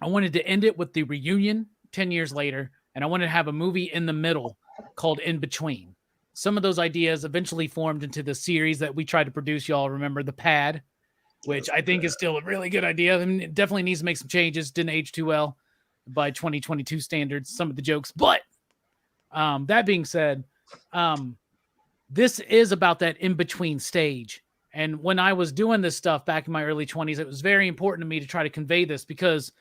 I wanted to end it with the reunion 10 years later, and I wanted to have a movie in the middle called In Between. Some of those ideas eventually formed into the series that we tried to produce. Y'all remember The Pad, which I think is still a really good idea. I mean, it definitely needs to make some changes. Didn't age too well by 2022 standards, some of the jokes. But that being said, this is about that in-between stage. And when I was doing this stuff back in my early 20s, it was very important to me to try to convey this because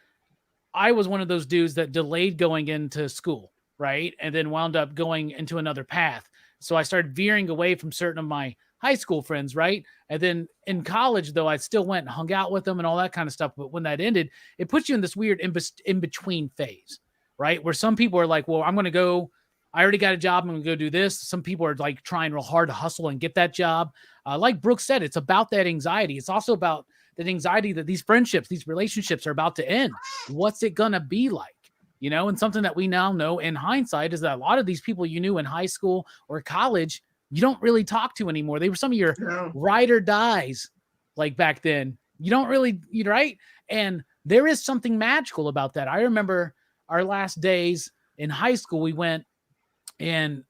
I was one of those dudes that delayed going into school, right? And then wound up going into another path. So I started veering away from certain of my high school friends, right? And then in college, though, I still went and hung out with them and all that kind of stuff. But when that ended, it puts you in this weird in-between phase, right? Where some people are like, well, I'm going to go, I already got a job, I'm going to go do this. Some people are like trying real hard to hustle and get that job. Like Brooks said, it's about that anxiety. It's also about that anxiety that these friendships, these relationships are about to end. What's it going to be like? And something that we now know in hindsight is that a lot of these people you knew in high school or college, you don't really talk to anymore. They were some of your ride or dies like back then. You don't really, right? And there is something magical about that. I remember our last days in high school, we went and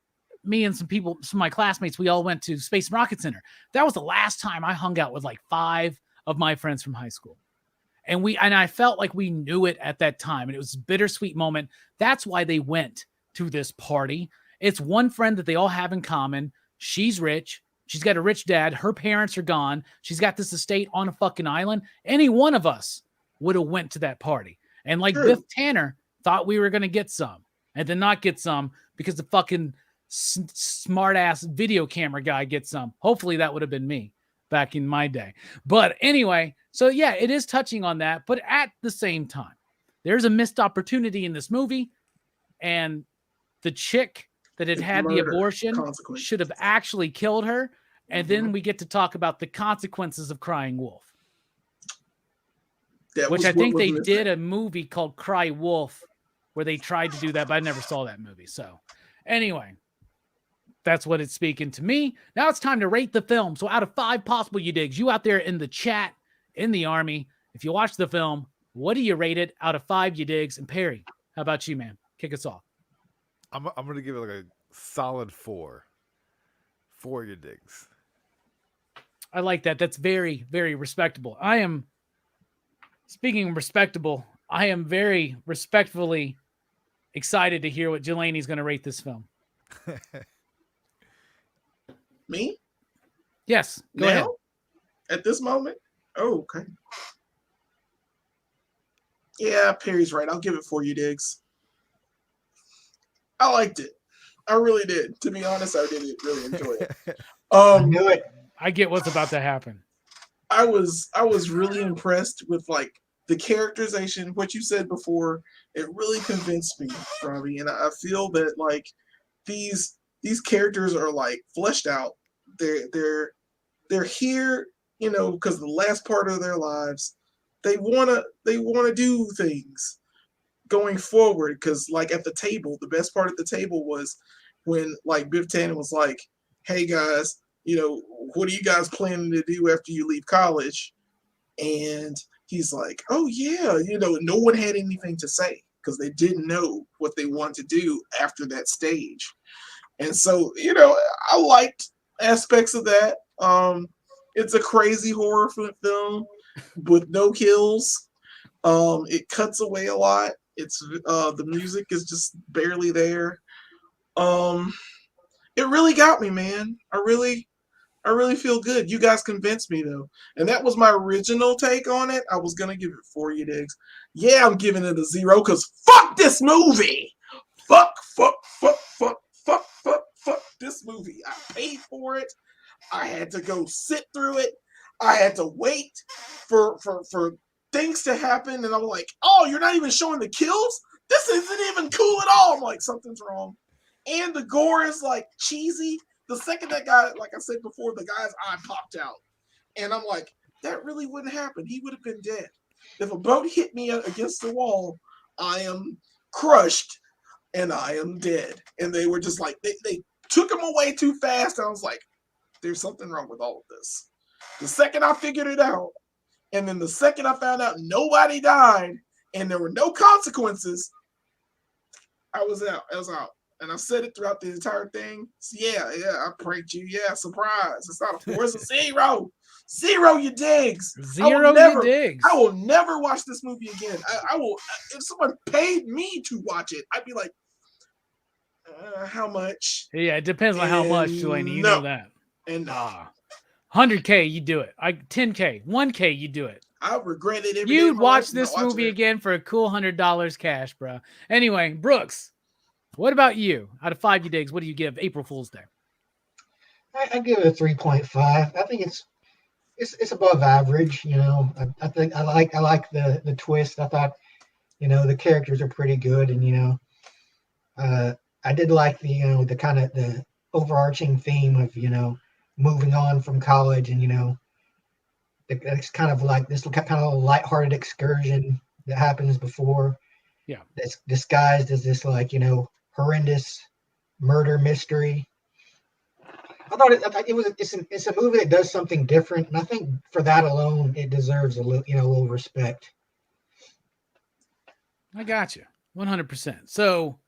me and some of my classmates, we all went to Space and Rocket Center. That was the last time I hung out with like 5 of my friends from high school. And I felt like we knew it at that time. And it was a bittersweet moment. That's why they went to this party. It's one friend that they all have in common. She's rich. She's got a rich dad. Her parents are gone. She's got this estate on a fucking island. Any one of us would have went to that party. And like Biff Tanner thought we were going to get some and then not get some because the fucking smart ass video camera guy gets some. Hopefully that would have been me back in my day. But anyway, so yeah, it is touching on that. But at the same time, there's a missed opportunity in this movie. And the chick that had the abortion should have actually killed her. And then we get to talk about the consequences of crying wolf. Which I think they did a movie called Cry Wolf where they tried to do that, but I never saw that movie. So anyway, that's what it's speaking to me. Now it's time to rate the film. So out of 5 possible you digs, you out there in the chat, in the army, if you watch the film, what do you rate it out of 5 you digs? And Perry, how about you, man? Kick us off. I'm going to give it like a solid 4. 4 you digs. I like that. That's very, very respectable. Speaking of respectable, I am very respectfully excited to hear what Jelani's going to rate this film. Me? Yes. Go ahead. At this moment? Oh, okay. Yeah, Perry's right. I'll give it 4 you digs. I liked it. I really did. To be honest, I did really enjoy it. I knew it. I get what's about to happen. I was really impressed with like the characterization. What you said before, it really convinced me, Robbie, and I feel that like these characters are like fleshed out. They're here, because the last part of their lives, they wanna do things going forward. Because like at the table, the best part at the table was when like Biff Tannen was like, "Hey guys, what are you guys planning to do after you leave college?" And he's like, "Oh yeah," no one had anything to say because they didn't know what they wanted to do after that stage. And so, I liked aspects of that. It's a crazy horror film with no kills. It cuts away a lot. It's the music is just barely there. It really got me, man. I really I really feel good. You guys convinced me though. And that was my original take on it. I was gonna give it 4 digs. Yeah, I'm giving it a 0 because fuck this movie. Fuck this movie. I paid for it. I had to go sit through it. I had to wait for things to happen. And I'm like, oh, you're not even showing the kills? This isn't even cool at all. I'm like, something's wrong. And the gore is like cheesy. The second that guy, like I said before, the guy's eye popped out. And I'm like, that really wouldn't happen. He would have been dead. If a boat hit me against the wall, I am crushed and I am dead. And they were just like, they took him away too fast. I was like, there's something wrong with all of this. The second I figured it out, and then the second I found out nobody died and there were no consequences, I was out. And I said it throughout the entire thing. So yeah, I pranked you. Yeah, surprise. It's not a 4, it's a 0. 0 you digs. 0 you digs. I will never watch this movie again. I will, if someone paid me to watch it, I'd be like, how much? Yeah, it depends on how much, Delaney. You know that. And 100K, you do it. 10K, 1K, you do it. I regret it. Every You'd watch this movie again for a cool $100 cash, bro. Anyway, Brooks, what about you? Out of 5 you digs, what do you give April Fool's Day? I give it a 3.5. I think it's above average. You know, I think I like the twist. I thought, you know, the characters are pretty good, and you know, I did like the the kind of the overarching theme of moving on from college, and it's kind of like this kind of lighthearted excursion that happens before. Yeah, that's disguised as this horrendous murder mystery. I thought it's a movie that does something different, and I think for that alone, it deserves a little respect. I got you 100%. So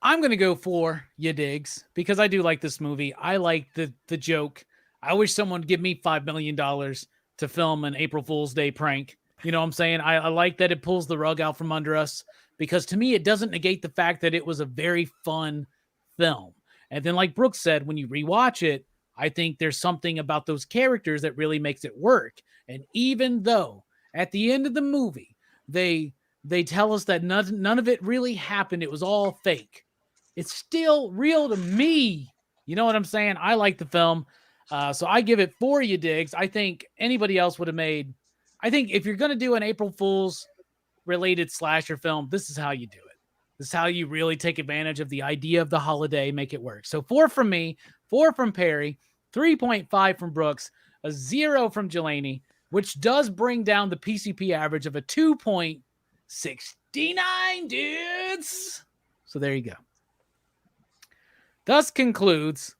I'm gonna go for you digs because I do like this movie. I like the joke. I wish someone would give me $5 million to film an April Fool's Day prank. You know what I'm saying? I like that it pulls the rug out from under us, because to me, it doesn't negate the fact that it was a very fun film. And then, like Brooks said, when you rewatch it, I think there's something about those characters that really makes it work. And even though at the end of the movie, they tell us that none of it really happened, it was all fake, it's still real to me. You know what I'm saying? I like the film. So I give it 4 you digs. I think anybody else would have made. I think if you're going to do an April Fool's related slasher film, this is how you do it. This is how you really take advantage of the idea of the holiday, make it work. So 4 from me, 4 from Perry, 3.5 from Brooks, a 0 from Delaney, which does bring down the PCP average of a 2.69, dudes. So there you go. Thus concludes.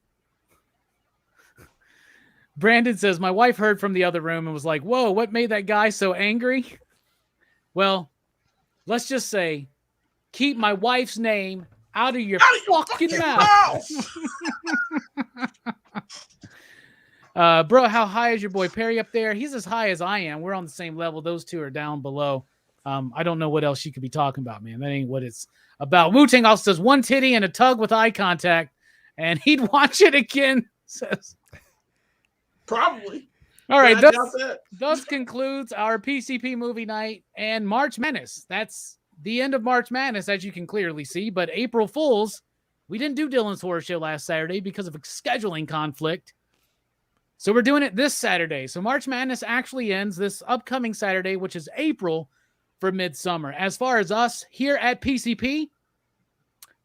Brandon says, my wife heard from the other room and was like, whoa, what made that guy so angry? Well, let's just say, keep my wife's name out of your fucking mouth. Bro, how high is your boy Perry up there? He's as high as I am. We're on the same level. Those two are down below. I don't know what else you could be talking about, man. That ain't what it's about. Wu-Tang also says 1 titty and a tug with eye contact, and he'd watch it again. Says probably. All right, thus concludes our PCP movie night and March Madness. That's the end of March Madness, as you can clearly see. But April Fools, we didn't do Dylan's Horror Show last Saturday because of a scheduling conflict. So we're doing it this Saturday. So March Madness actually ends this upcoming Saturday, which is April for Midsummer. As far as us here at PCP,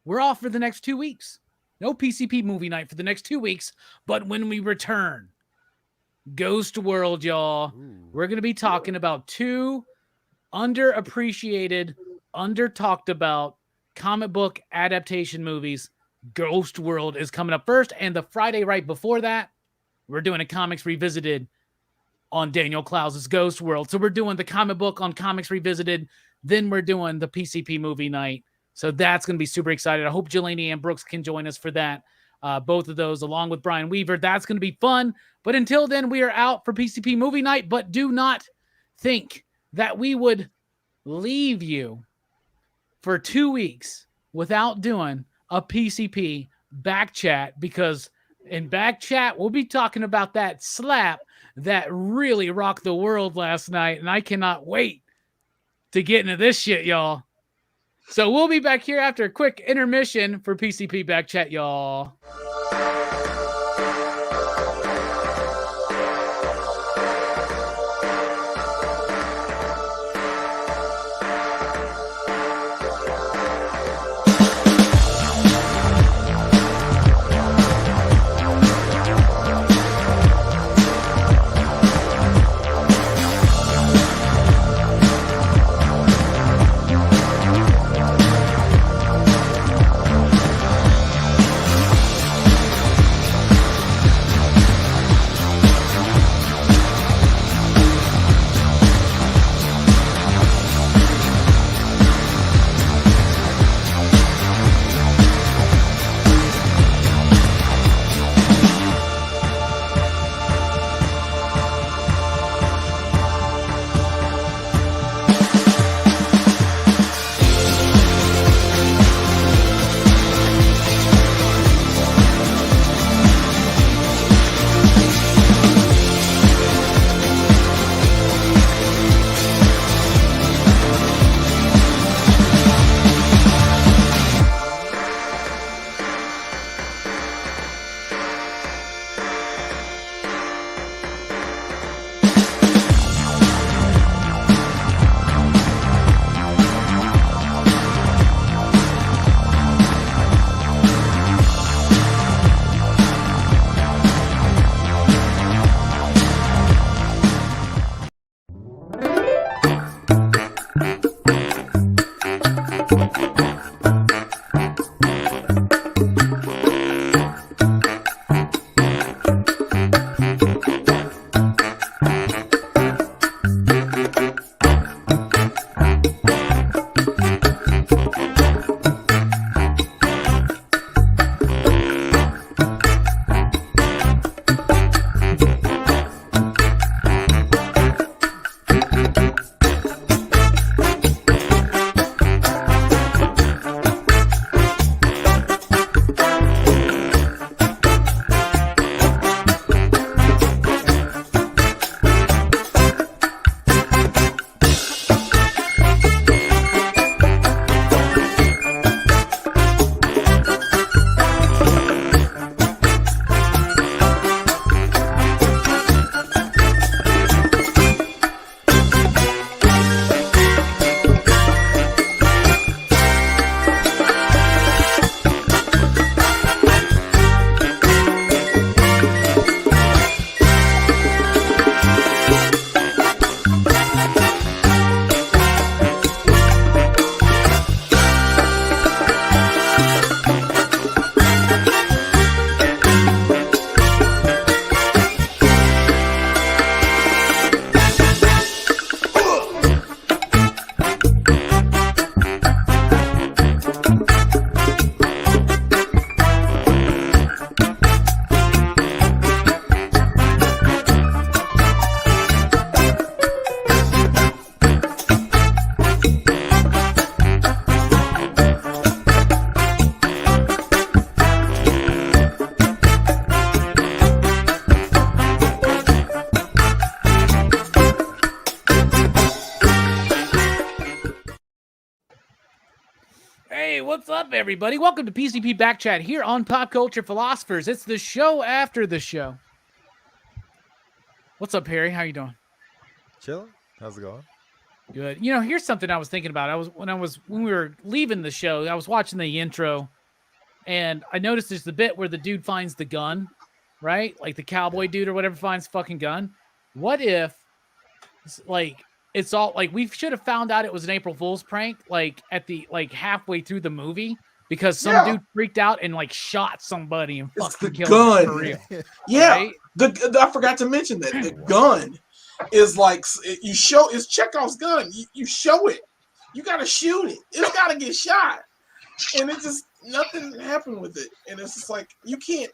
we're off for the next 2 weeks. No PCP movie night for the next 2 weeks. But when we return, Ghost World, y'all. Ooh. We're going to be talking about 2 underappreciated, under-talked about comic book adaptation movies. Ghost World is coming up first, and the Friday right before that, we're doing a Comics Revisited on Daniel Clowes' Ghost World. So we're doing the comic book on Comics Revisited, then we're doing the PCP movie night. So that's going to be super excited. I hope Delaney and Brooks can join us for that. Both of those, along with Brian Weaver. That's going to be fun. But until then, we are out for PCP movie night. But do not think that we would leave you for 2 weeks without doing a PCP back chat, because In back chat, we'll be talking about that slap that really rocked the world last night, and I cannot wait to get into this shit, y'all. So we'll be back here after a quick intermission for PCP Back Chat, y'all. Hey, what's up, everybody? Welcome to PCP Back Chat here on Pop Culture Philosophers. It's the show after the show. What's up, Harry? How you doing? Chilling. How's it going? Good. You know, here's something I was thinking about. When we were leaving the show, I was watching the intro, and I noticed there's the bit where the dude finds the gun, right? Like the cowboy dude or whatever finds fucking gun. What if, like, it's all like we should have found out it was an April Fool's prank, like at the halfway through the movie, because some dude freaked out and like shot somebody and fucking killed him for real. Yeah, right? I forgot to mention that the gun is like it's Chekhov's gun. You show it, you gotta shoot it. It's gotta get shot, and it just nothing happened with it. And it's just like you can't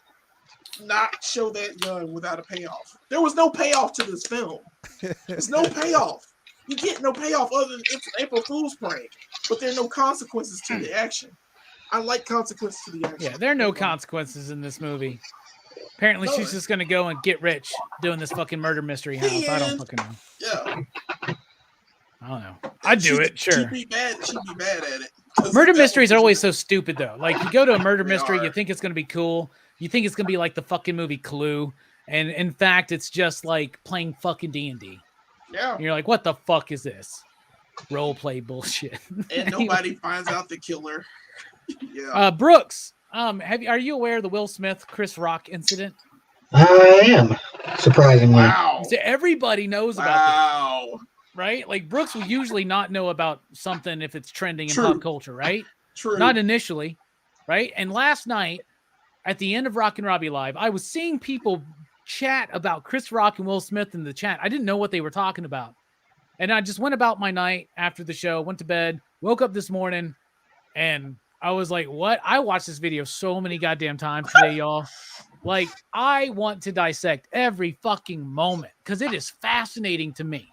not show that gun without a payoff. There was no payoff to this film. There's no payoff. You get no payoff other than it's an April Fool's prank, but there are no consequences to the action. I like consequences to the action. Yeah, there are no consequences in this movie. Apparently, No, she's just gonna go and get rich doing this fucking murder mystery house. I don't fucking know. Yeah. I don't know. I'd do it, sure. She'd be bad at it. 'Cause Murder that mysteries was are always just- so stupid, though. Like, you go to a murder They mystery, you are. think it's gonna be cool. You think it's gonna be like the fucking movie Clue, and in fact, it's just like playing fucking D&D. Yeah. And you're like, what the fuck is this? Role play bullshit. And nobody finds out the killer. Yeah. Brooks, are you aware of the Will Smith Chris Rock incident? I am, surprisingly. Wow. So everybody knows about Wow. that, right? Like Brooks will usually not know about something if it's trending in True. pop culture, right? True. Not initially, right? And last night, at the end of Rockin' Robbie Live, I was seeing people chat about Chris Rock and Will Smith in the chat. I didn't know what they were talking about. And I just went about my night after the show, went to bed, woke up this morning, and I was like, what? I watched this video so many goddamn times today, y'all. Like, I want to dissect every fucking moment because it is fascinating to me.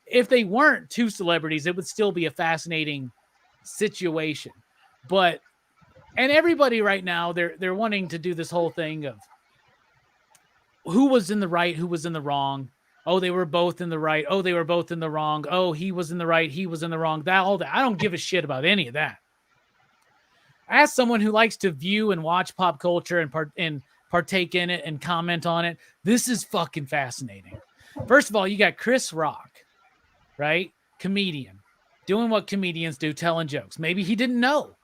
If they weren't two celebrities, it would still be a fascinating situation. But, and everybody right now, they're wanting to do this whole thing of who was in the right, who was in the wrong. Oh, they were both in the right. Oh, they were both in the wrong. Oh, he was in the right. He was in the wrong. All that. I don't give a shit about any of that. As someone who likes to view and watch pop culture and partake in it and comment on it, this is fucking fascinating. First of all, you got Chris Rock, right? Comedian, doing what comedians do, telling jokes. Maybe he didn't know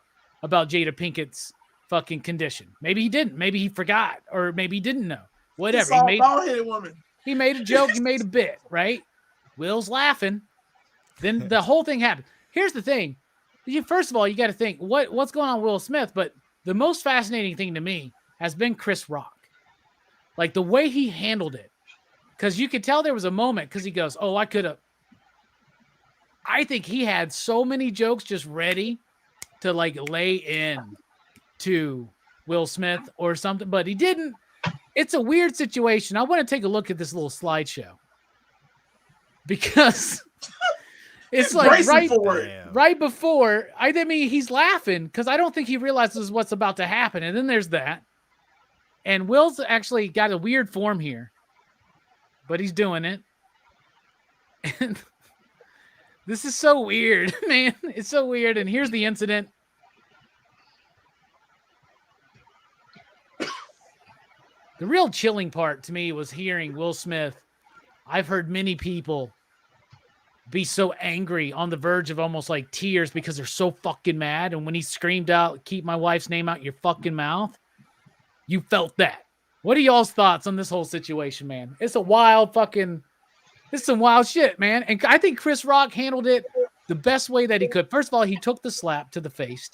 about Jada Pinkett's fucking condition. Maybe he didn't. Maybe he forgot, or maybe he didn't know. Whatever. He saw a bald-headed woman. He made a joke. He made a bit, right? Will's laughing. Then the whole thing happened. Here's the thing. First of all, you got to think, what's going on with Will Smith? But the most fascinating thing to me has been Chris Rock. Like the way he handled it. Because you could tell there was a moment because he goes, oh, I could have. I think he had so many jokes just ready to like lay in to Will Smith or something, but he didn't. It's a weird situation. I want to take a look at this little slideshow because it's like right before. I mean, he's laughing because I don't think he realizes what's about to happen. And then there's that. And Will's actually got a weird form here, but he's doing it. And this is so weird, man. It's so weird. And here's the incident. The real chilling part to me was hearing Will Smith. I've heard many people be so angry on the verge of almost like tears because they're so fucking mad. And when he screamed out, keep my wife's name out your fucking mouth, you felt that. What are y'all's thoughts on this whole situation, man? It's some wild shit, man. And I think Chris Rock handled it the best way that he could. First of all, he took the slap to the face.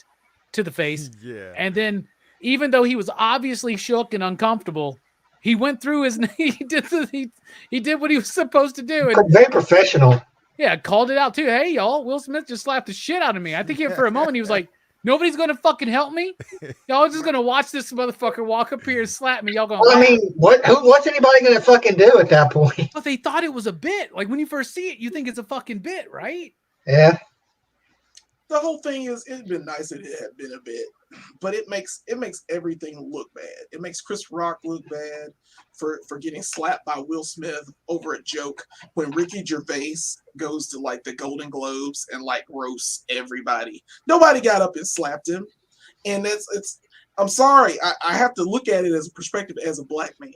Yeah. And then even though he was obviously shook and uncomfortable, he went through he did what he was supposed to do. And very professional. Yeah, called it out too. Hey, y'all, Will Smith just slapped the shit out of me. I think for a moment he was like, nobody's going to fucking help me? Y'all just going to watch this motherfucker walk up here and slap me. Y'all going, well, I mean, what's anybody going to fucking do at that point? But they thought it was a bit. Like when you first see it, you think it's a fucking bit, right? Yeah. The whole thing is, it'd been nice if it had been a bit, but it makes everything look bad. It makes Chris Rock look bad for getting slapped by Will Smith over a joke when Ricky Gervais goes to like the Golden Globes and like roasts everybody. Nobody got up and slapped him, and I'm sorry, I have to look at it as a perspective as a black man.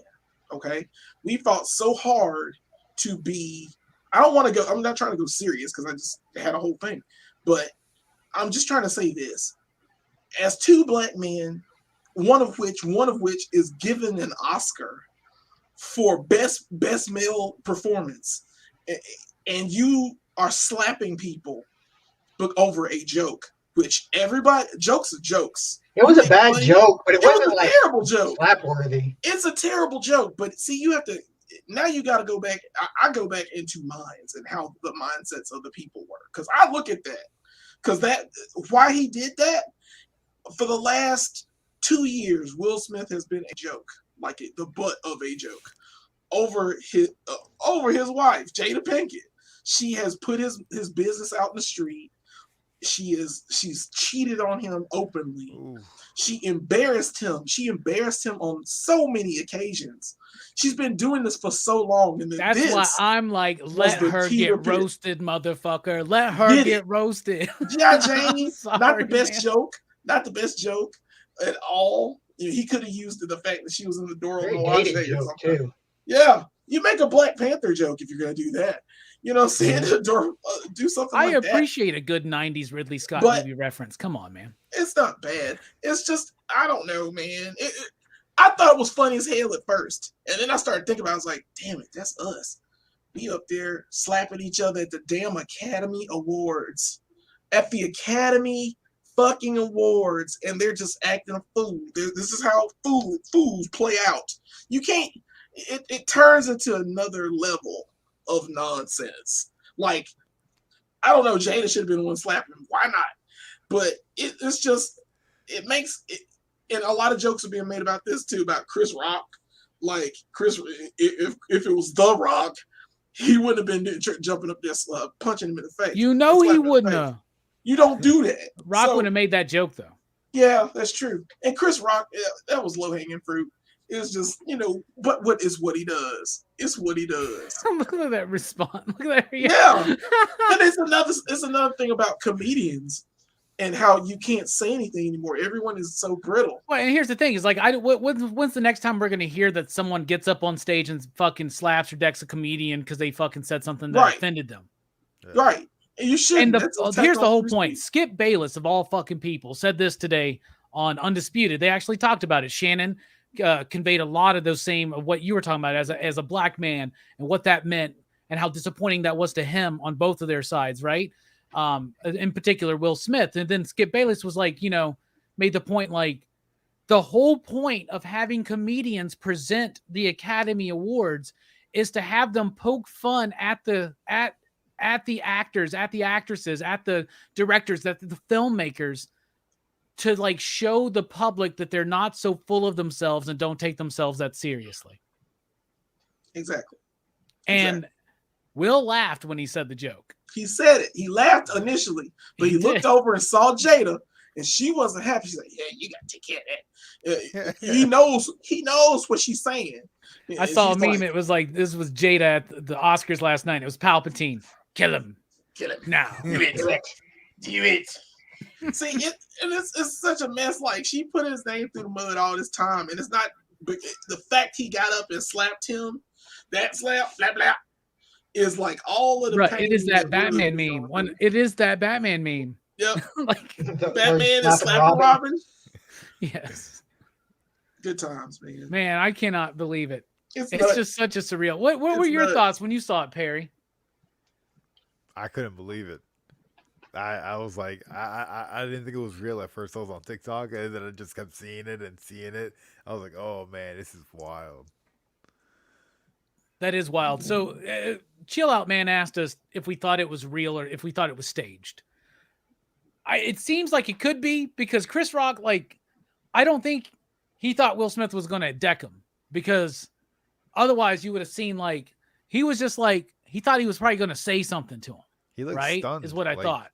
Okay, we fought so hard to be. I don't want to go. I'm not trying to go serious because I just had a whole thing, but I'm just trying to say this. As two black men, one of which is given an Oscar for best male performance, and you are slapping people over a joke, which everybody jokes are jokes. It was a bad joke, but it wasn't like terrible joke. Slap-worthy. It's a terrible joke, but see, you have to. Now you got to go back. I go back into minds and how the mindsets of the people were, because I look at that. Because why he did that, for the last 2 years, Will Smith has been a joke, like the butt of a joke, over his wife, Jada Pinkett. She has put his business out in the street. she's cheated on him openly. Ooh. She embarrassed him. She embarrassed him on so many occasions. She's been doing this for so long, and That's why I'm like, let her get roasted, motherfucker. Let her get roasted. Yeah, Jamie. Sorry, not the best man. joke. Not the best joke at all. You know, he could have used the fact that she was in the door on the joke too. Yeah, you make a Black Panther joke if you're gonna do that. You know, saying the door, do something. I like appreciate a good '90s Ridley Scott movie reference. Come on, man. It's not bad. It's just I don't know, man. I thought it was funny as hell at first, and then I started thinking about it. I was like, damn it, that's us. We up there slapping each other at the damn Academy Awards. At the Academy fucking Awards, and they're just acting a fool. This is how fools play out. You can't, it turns into another level of nonsense. Like, I don't know, Jada should have been the one slapping him. Why not? But it's just, it makes it, and a lot of jokes are being made about this too, about Chris Rock. Like, Chris, if it was The Rock, he wouldn't have been jumping up there punching him in the face. You know he wouldn't have. You don't do that. Rock would have made that joke though. Yeah, that's true. And Chris Rock, that was low hanging fruit. It's just, you know, but what is what he does? It's what he does. Look at that response. Look at that. Yeah. And it's another thing about comedians and how you can't say anything anymore. Everyone is so brittle. Well, and here's the thing: is like, when's the next time we're gonna hear that someone gets up on stage and fucking slaps or decks a comedian because they fucking said something that offended them? Right. And you should. And here's the whole point. Skip Bayless, of all fucking people, said this today on Undisputed. They actually talked about it. Shannon conveyed a lot of those same of what you were talking about as a black man and what that meant and how disappointing that was to him on both of their sides, right? In particular, Will Smith. And then Skip Bayless was like, you know, made the point like the whole point of having comedians present the Academy Awards is to have them poke fun at the actors, at the actresses, at the directors, at the filmmakers, to like show the public that they're not so full of themselves and don't take themselves that seriously. Exactly. And Will laughed when he said the joke. He said it. He laughed initially, but he looked over and saw Jada, and she wasn't happy. She's like, "Yeah, you got to take care of that." He knows what she's saying. I saw a meme. It was like, this was Jada at the Oscars last night. It was Palpatine. Kill him now. Do it. See, it's such a mess. Like, she put his name through the mud all this time, and it's not the fact he got up and slapped him. That slap, blah blah, is like all of the right. It is that Batman meme. It is that Batman meme. Yep. Like Batman is slapping Robin. Yes. Good times, man. Man, I cannot believe it. It's just such a surreal. What were your thoughts when you saw it, Perry? I couldn't believe it. I was like, I didn't think it was real at first. I was on TikTok, and then I just kept seeing it. I was like, oh man, this is wild. That is wild. So, Chill Out Man asked us if we thought it was real or if we thought it was staged. It seems like it could be, because Chris Rock, like, I don't think he thought Will Smith was going to deck him, because otherwise you would have seen, like, he was just like, he thought he was probably going to say something to him. He looked right? stunned, is what I thought.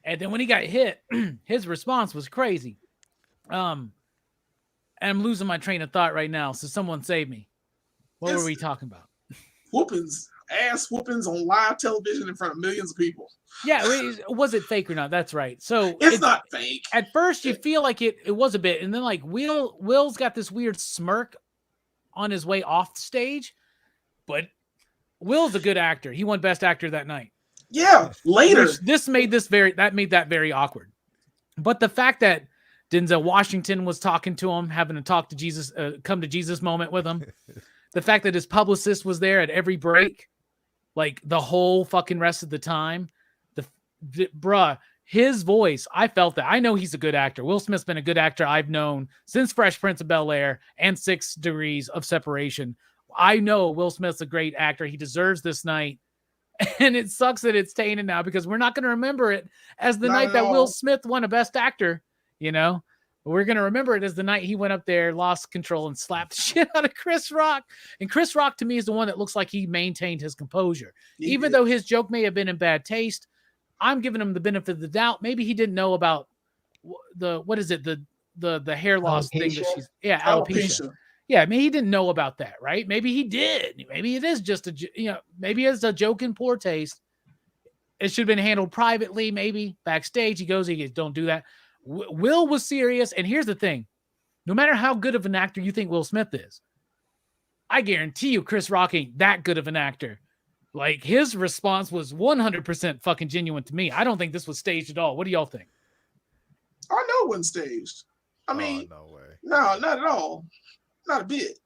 And then when he got hit, his response was crazy. And I'm losing my train of thought right now, so someone save me. What were we talking about? Ass whoopings on live television in front of millions of people. Yeah, was it fake or not? That's right. So it's not fake. At first, you feel like it was a bit, and then like Will's got this weird smirk on his way off stage, but Will's a good actor. He won Best Actor that night. Yeah, later. That made that very awkward. But the fact that Denzel Washington was talking to him, having a talk to Jesus, come to Jesus moment with him. The fact that his publicist was there at every break, like the whole fucking rest of the time. Bruh, his voice, I felt that. I know he's a good actor. Will Smith's been a good actor I've known since Fresh Prince of Bel-Air and 6 Degrees of Separation. I know Will Smith's a great actor. He deserves this night. And it sucks that it's tainted now, because we're not going to remember it as the night that Will Smith won a Best Actor, you know? We're going to remember it as the night he went up there, lost control, and slapped the shit out of Chris Rock. And Chris Rock, to me, is the one that looks like he maintained his composure. Even though his joke may have been in bad taste, I'm giving him the benefit of the doubt. Maybe he didn't know about what is it? The hair loss thing that she's alopecia. Yeah, I mean, he didn't know about that, right? Maybe he did. Maybe it is just maybe it's a joke in poor taste. It should have been handled privately, maybe backstage. He goes, don't do that. Will was serious. And here's the thing. No matter how good of an actor you think Will Smith is, I guarantee you Chris Rock ain't that good of an actor. Like, his response was 100% fucking genuine to me. I don't think this was staged at all. What do y'all think? I know it wasn't staged. I mean, no way. No, not at all. Not a bit.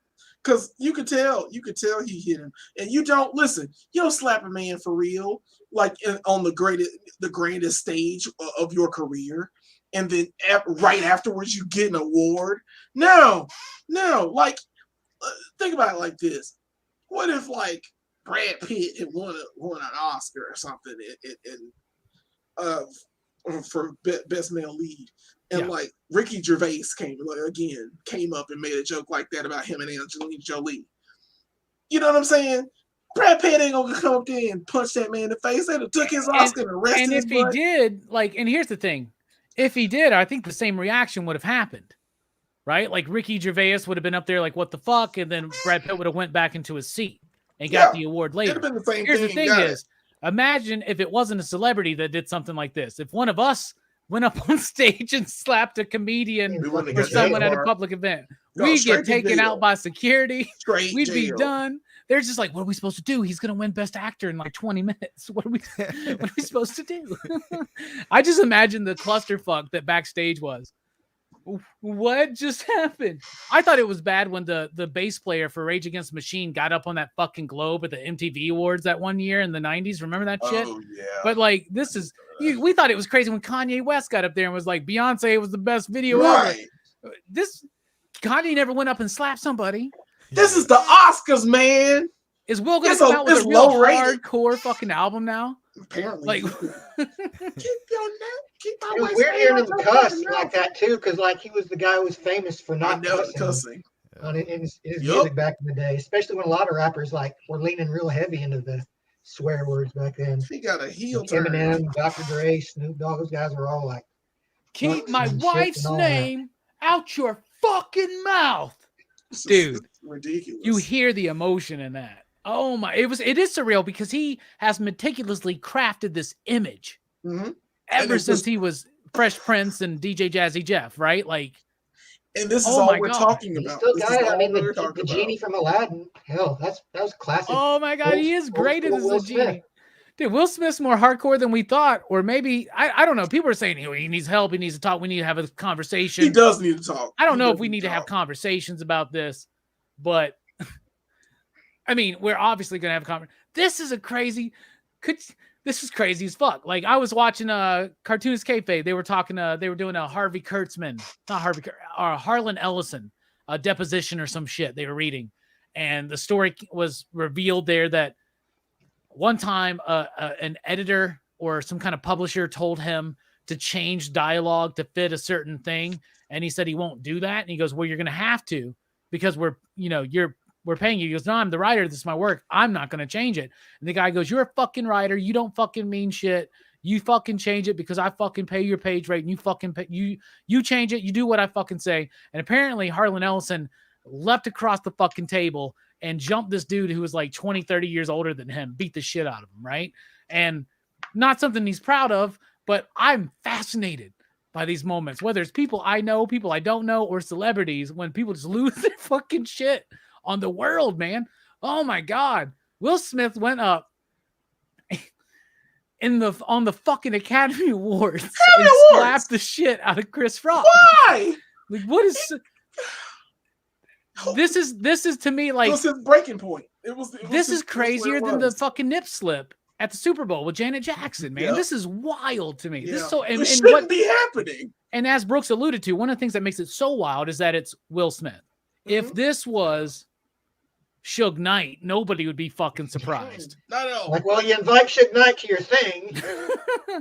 Because you could tell he hit him. And you don't slap a man for real, like on the grandest stage of your career. And then right afterwards you get an award. No, like, think about it like this. What if, like, Brad Pitt had won an Oscar or something for best male lead, and like Ricky Gervais came up and made a joke like that about him and Angelina Jolie. You know what I'm saying? Brad Pitt ain't gonna come up there and punch that man in the face. They'd have took his Oscar and arrested his butt. And if he did, and here's the thing, if he did, I think the same reaction would have happened, right? Like, Ricky Gervais would have been up there like, what the fuck? And then Brad Pitt would have went back into his seat and got the award later. It'd have been the same Here's thing. The thing is, imagine if it wasn't a celebrity that did something like this. If one of us went up on stage and slapped a comedian or someone at a public event, we'd get taken out by security. We'd be done. They're just like, what are we supposed to do? He's going to win Best Actor in like 20 minutes. What are we supposed to do? I just imagine the clusterfuck that backstage was. What just happened? I thought it was bad when the bass player for Rage Against the Machine got up on that fucking globe at the MTV Awards that one year in the 90s. Remember that shit? Oh, yeah. But like, we thought it was crazy when Kanye West got up there and was like, Beyonce was the best video ever. Kanye never went up and slapped somebody. This is the Oscars, man. Is Will going to come out with a real hardcore fucking album now? Apparently. Like, it was weird hearing him cuss like that too, because like he was the guy who was famous for not cussing in his music back in the day, especially when a lot of rappers like were leaning real heavy into the swear words back then. He got a heel turn. Eminem, Dr. Dre, Snoop Dogg, those guys were all like, keep my wife's name out your fucking mouth. Dude, ridiculous. You hear the emotion in that. Oh my, it is surreal because he has meticulously crafted this image ever since he was Fresh Prince and DJ Jazzy Jeff, right? Like, and this is all we're talking about. Still got it. I mean, the genie from Aladdin. Hell, that was classic. Oh my God, he is great as a genie. Dude, Will Smith's more hardcore than we thought, or maybe I don't know. People are saying he needs help. He needs to talk. We need to have a conversation. He does need to talk. I don't know if we need to have conversations about this, but I mean, we're obviously going to have a conversation. This is this is crazy as fuck. Like, I was watching Cartoonist Kayfabe. They were talking, they were doing a Harlan Ellison, a deposition or some shit they were reading. And the story was revealed there that one time an editor or some kind of publisher told him to change dialogue to fit a certain thing. And he said he won't do that. And he goes, well, you're going to have to, because we're paying you. He goes, no, I'm the writer. This is my work. I'm not going to change it. And the guy goes, you're a fucking writer. You don't fucking mean shit. You fucking change it because I fucking pay your page rate, and you fucking pay, you change it. You do what I fucking say. And apparently Harlan Ellison leapt across the fucking table and jumped this dude who was like 20, 30 years older than him, beat the shit out of him. Right. And not something he's proud of, but I'm fascinated by these moments, whether it's people I know, people I don't know, or celebrities, when people just lose their fucking shit on the world, man. Oh my God. Will Smith went up on the fucking Academy Awards and slapped the shit out of Chris Rock. Why? Like, what is this is to me like, it was his breaking point. This is crazier than the fucking nip slip at the Super Bowl with Janet Jackson, man. Yep. This is wild to me. Yeah. This is so it shouldn't be happening. And as Brooks alluded to, one of the things that makes it so wild is that it's Will Smith. Mm-hmm. If this was Suge Knight, nobody would be fucking surprised. Not at all. Like, well, you invite Suge Knight to your thing.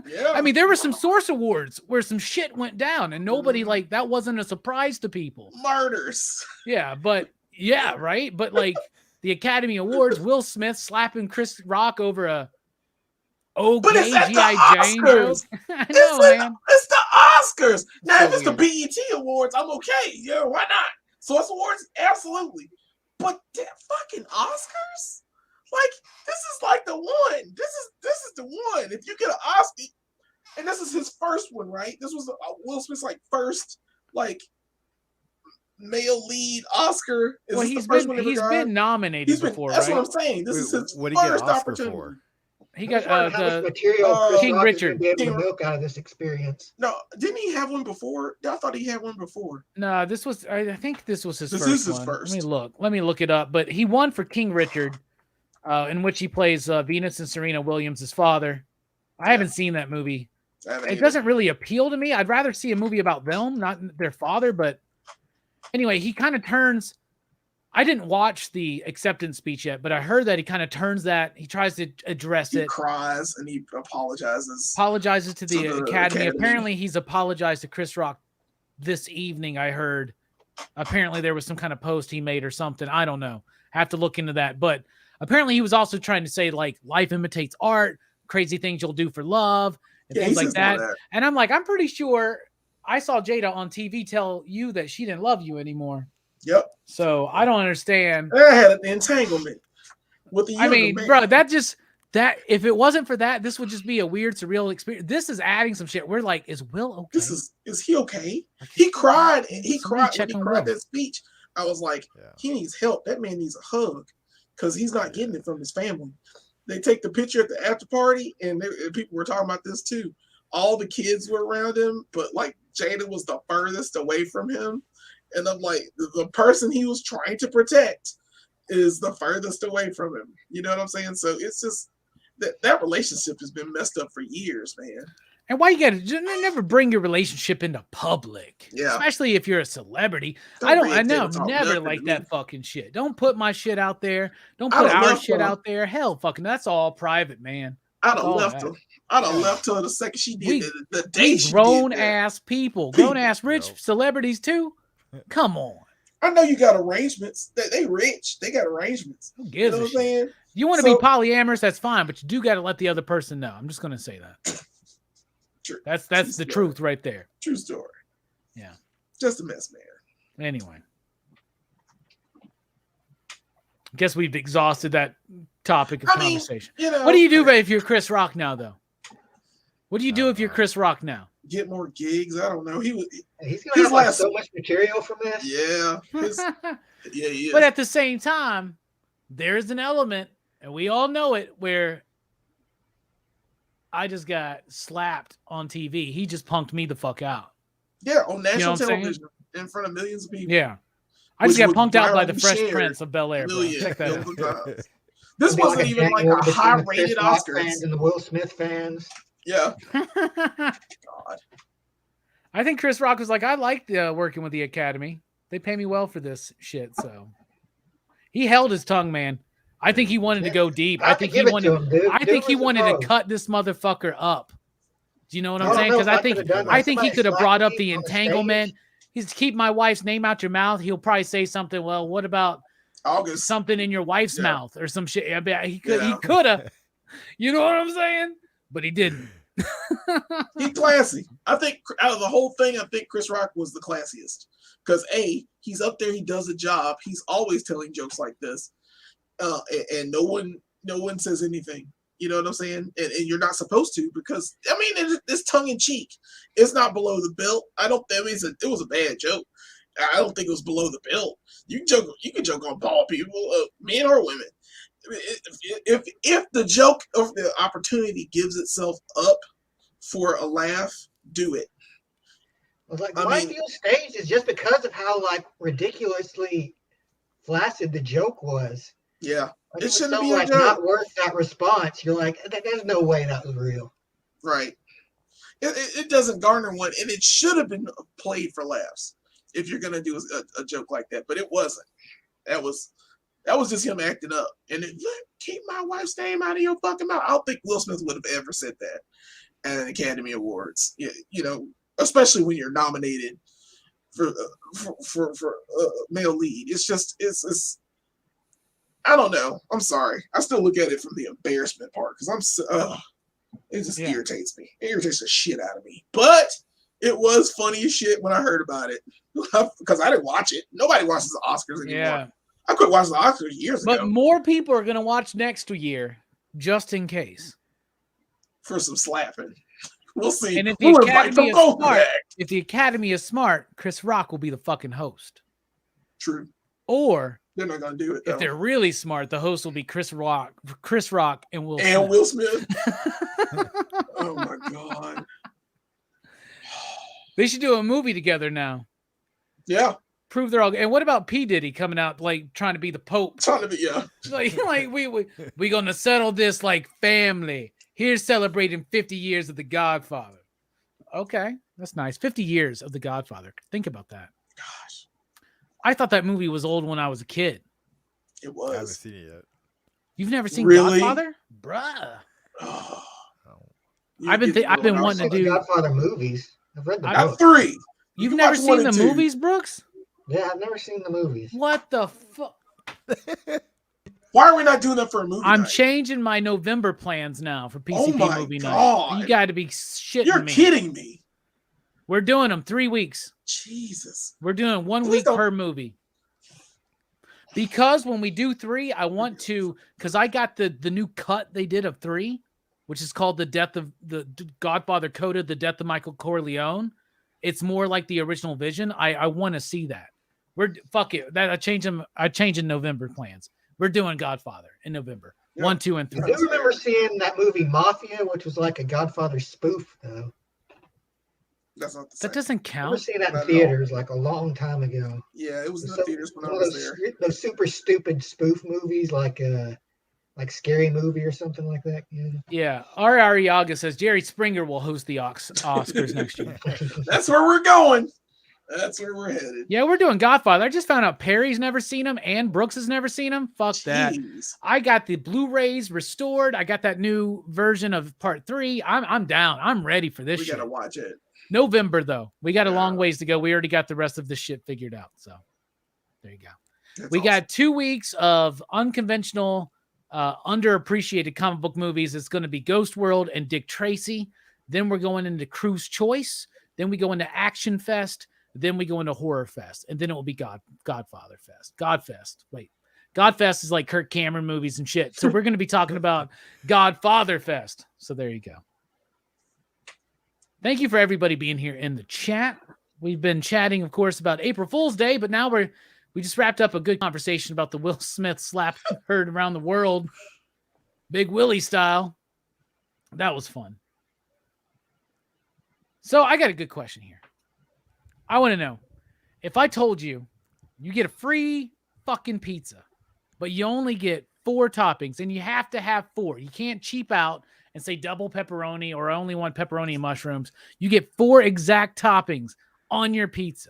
Yeah. I mean, there were some Source Awards where some shit went down, and nobody like that wasn't a surprise to people. Murders. Yeah, but yeah, right. But like the Academy Awards, Will Smith slapping Chris Rock over Okay, But it's at the G.I. Jane Oscars. joke. I know, man. It's the Oscars. Now, So if it's weird. the BET Awards, I'm okay. Yeah, why not? Source Awards, absolutely. But that fucking Oscars, like this is like the one. This is the one. If you get an Oscar, and this is his first one, right? This was Will Smith's like first like male lead Oscar. Is Well, this the first one he's been nominated before, That's right? what I'm saying. This is his What did he get first an Oscar opportunity. for? He I'm got just wondering how much the material Chris King Rock Richard. is going to be able King- to milk out of this experience. No, didn't he have one before? I thought he had one before. No, this was. I think this was his This first is his one. first. Let me look it up. But he won for King Richard, in which he plays Venus and Serena Williams' father. I haven't seen that movie. It doesn't really appeal to me. I'd rather see a movie about them, not their father. But anyway, he kind of turns. I didn't watch the acceptance speech yet, but I heard that he kind of turns that. He tries to address He it. cries and he apologizes. Apologizes to the Academy. Academy. Apparently, he's apologized to Chris Rock this evening. I heard. Apparently, there was some kind of post he made or something. I don't know. Have to look into that. But apparently, he was also trying to say like life imitates art, crazy things you'll do for love, and things like that. And I'm like, I'm pretty sure I saw Jada on TV tell you that she didn't love you anymore. Yep. So I don't understand. I had an entanglement with the younger man. Bro, that if it wasn't for that, this would just be a weird, surreal experience. This is adding some shit. We're like, is Will okay? Is he okay? Like, He cried. He somebody cried check when he on cried Will. that speech. I was like, he needs help. That man needs a hug because he's not getting it from his family. They take the picture at the after party, and people were talking about this too. All the kids were around him, but like Jada was the furthest away from him. And I'm like, the person he was trying to protect is the furthest away from him. You know what I'm saying? So it's just that relationship has been messed up for years, man. And why you gotta never bring your relationship into public? Yeah. Especially if you're a celebrity. Don't I be know, able to talk never nothing like to that me. fucking shit. Don't put my shit out there. Don't I'd put have our left shit her. out there. Hell, fucking, that's all private, man. I'd have all left that. her. I'd have left her the second she did We- it. The day We she grown did that. ass people, grown ass rich Yep. celebrities too. Come on. I know you got arrangements. They rich. They got arrangements. Who You gives know a what I'm shit? saying? You want to So- be polyamorous, that's fine, but you do got to let the other person know. I'm just gonna say that. True. That's True the story. truth right there. True story. Yeah. Just a mess, man. Anyway, guess we've exhausted that topic of I mean, conversation. You know, What do you do if you're Chris Rock now, though? What do you do if you're Chris Rock now? Get more gigs. I don't know. He was. He's going His to have like, last- so much material from this. Yeah. Yeah. He is. But at the same time, there's an element, and we all know it, where I just got slapped on TV. He just punked me the fuck out. Yeah, on national what I'm saying? television in front of millions of people. Yeah. I just Which got was punked out by virally the Fresh shared. Prince of Bel Air. Bro. Millions Check that out. of times. This It'll be wasn't a even like gang war a between the high-rated Chris Rock Oscars. fans and the Will Smith fans. Yeah. God. I think Chris Rock was like, I liked working with the Academy. They pay me well for this shit. So he held his tongue, man. I think he wanted to go deep. I think he wanted. I think he wanted to cut this motherfucker up. Do you know what I'm saying? Because I think he could have brought up the entanglement. He's keep my wife's name out your mouth. He'll probably say something. Well, what about August. something in your wife's Yeah. mouth or some shit? I mean, he could. Yeah. He could have. You know what I'm saying? But he didn't. He's classy. I think out of the whole thing, I think Chris Rock was the classiest. Because he's up there, he does a job. He's always telling jokes like this. And no one says anything. You know what I'm saying? And you're not supposed to, because I mean it's tongue in cheek. It's not below the belt. I don't. I mean, it was a bad joke. I don't think it was below the belt. You can joke on bald people, men or women. If the joke or the opportunity gives itself up for a laugh, do it. Like I my mean- view stage is just because of how like ridiculously flaccid the joke was. Yeah, Like, It was shouldn't so, be a like joke. not worth that response. You're like, there's no way that was real. right. It doesn't garner one, and it should have been played for laughs if you're gonna do a joke like that. But it wasn't. That was just him acting up. And keep my wife's name out of your fucking mouth. I don't think Will Smith would have ever said that at an Academy Awards. You know, especially when you're nominated for male lead. It's I don't know. I'm sorry. I still look at it from the embarrassment part because It just Yeah. irritates me. It irritates the shit out of me. But it was funny as shit when I heard about it because I didn't watch it. Nobody watches the Oscars anymore. Yeah. I quit watching the Oscars years But ago more people are gonna watch next year, just in case. for some slapping. We'll see. And if the We'll invite Academy them is both smart, back. if the Academy is smart, Chris Rock will be the fucking host. True. Or They're not gonna do it though. if they're really smart, the host will be Chris Rock, and Will And Smith. Will Smith. Oh my god. They should do a movie together now. Yeah. Prove they're all. And what about P Diddy coming out like trying to be the Pope? Trying to be like we gonna settle this like family. Here's celebrating 50 years of The Godfather. Okay, that's nice. 50 years of The Godfather. Think about that. Gosh, I thought that movie was old when I was a kid. it I haven't was. seen it yet. You've never seen Really? Godfather, bruh? Oh, No. I've been I've wanting seen to the do. Godfather movies. I've read the I got book. 3. You've can never watch seen 1 the and 2. movies, Brooks? Yeah, I've never seen the movies. What the fuck? Why are we not doing that for a movie I'm night? changing my November plans now for Oh PCP my movie God. night. You got to be shitting You're me. kidding me. We're doing them 3 weeks. Jesus. We're doing 1 Please week don't- per movie. Because when we do 3, I want to, because I got the new cut they did of 3, which is called The Death of the Godfather Coda, The Death of Michael Corleone. It's more like the original vision. I want to see that. Fuck it. That I change in November plans. We're doing Godfather in November. Yeah. 1, 2, and 3. I do remember seeing that movie Mafia, which was like a Godfather spoof, though. That's not the same. That doesn't I remember count. seeing that in Not at all. theaters like a long time ago. Yeah, it was in So- the theaters when I One of was there. those super stupid spoof movies, like Scary Movie or something like that. Yeah. Yeah. Ari Ariaga says Jerry Springer will host the Oscars next year. That's where we're going. That's where we're headed. Yeah, we're doing Godfather. I just found out Perry's never seen him and Brooks has never seen him. Fuck that. Jeez. I got the Blu-rays restored. I got that new version of part 3. I'm down. I'm ready for this We shit. gotta watch it. November though. We got a long Yeah. ways to go. We already got the rest of this shit figured out. So there you go. That's We awesome. got 2 weeks of unconventional, underappreciated comic book movies. It's going to be Ghost World and Dick Tracy. Then we're going into Crew's Choice. Then we go into Action Fest. Then we go into Horror Fest. And then it will be Godfather Fest. Godfest. Wait. Godfest is like Kirk Cameron movies and shit. So we're going to be talking about Godfather Fest. So there you go. Thank you for everybody being here in the chat. We've been chatting, of course, about April Fool's Day, but now we just wrapped up a good conversation about the Will Smith slap heard around the world, Big Willie style. That was fun. So I got a good question here. I want to know, if I told you you get a free fucking pizza, but you only get 4 toppings and you have to have 4. You can't cheap out and say double pepperoni or I only want pepperoni and mushrooms. You get 4 exact toppings on your pizza.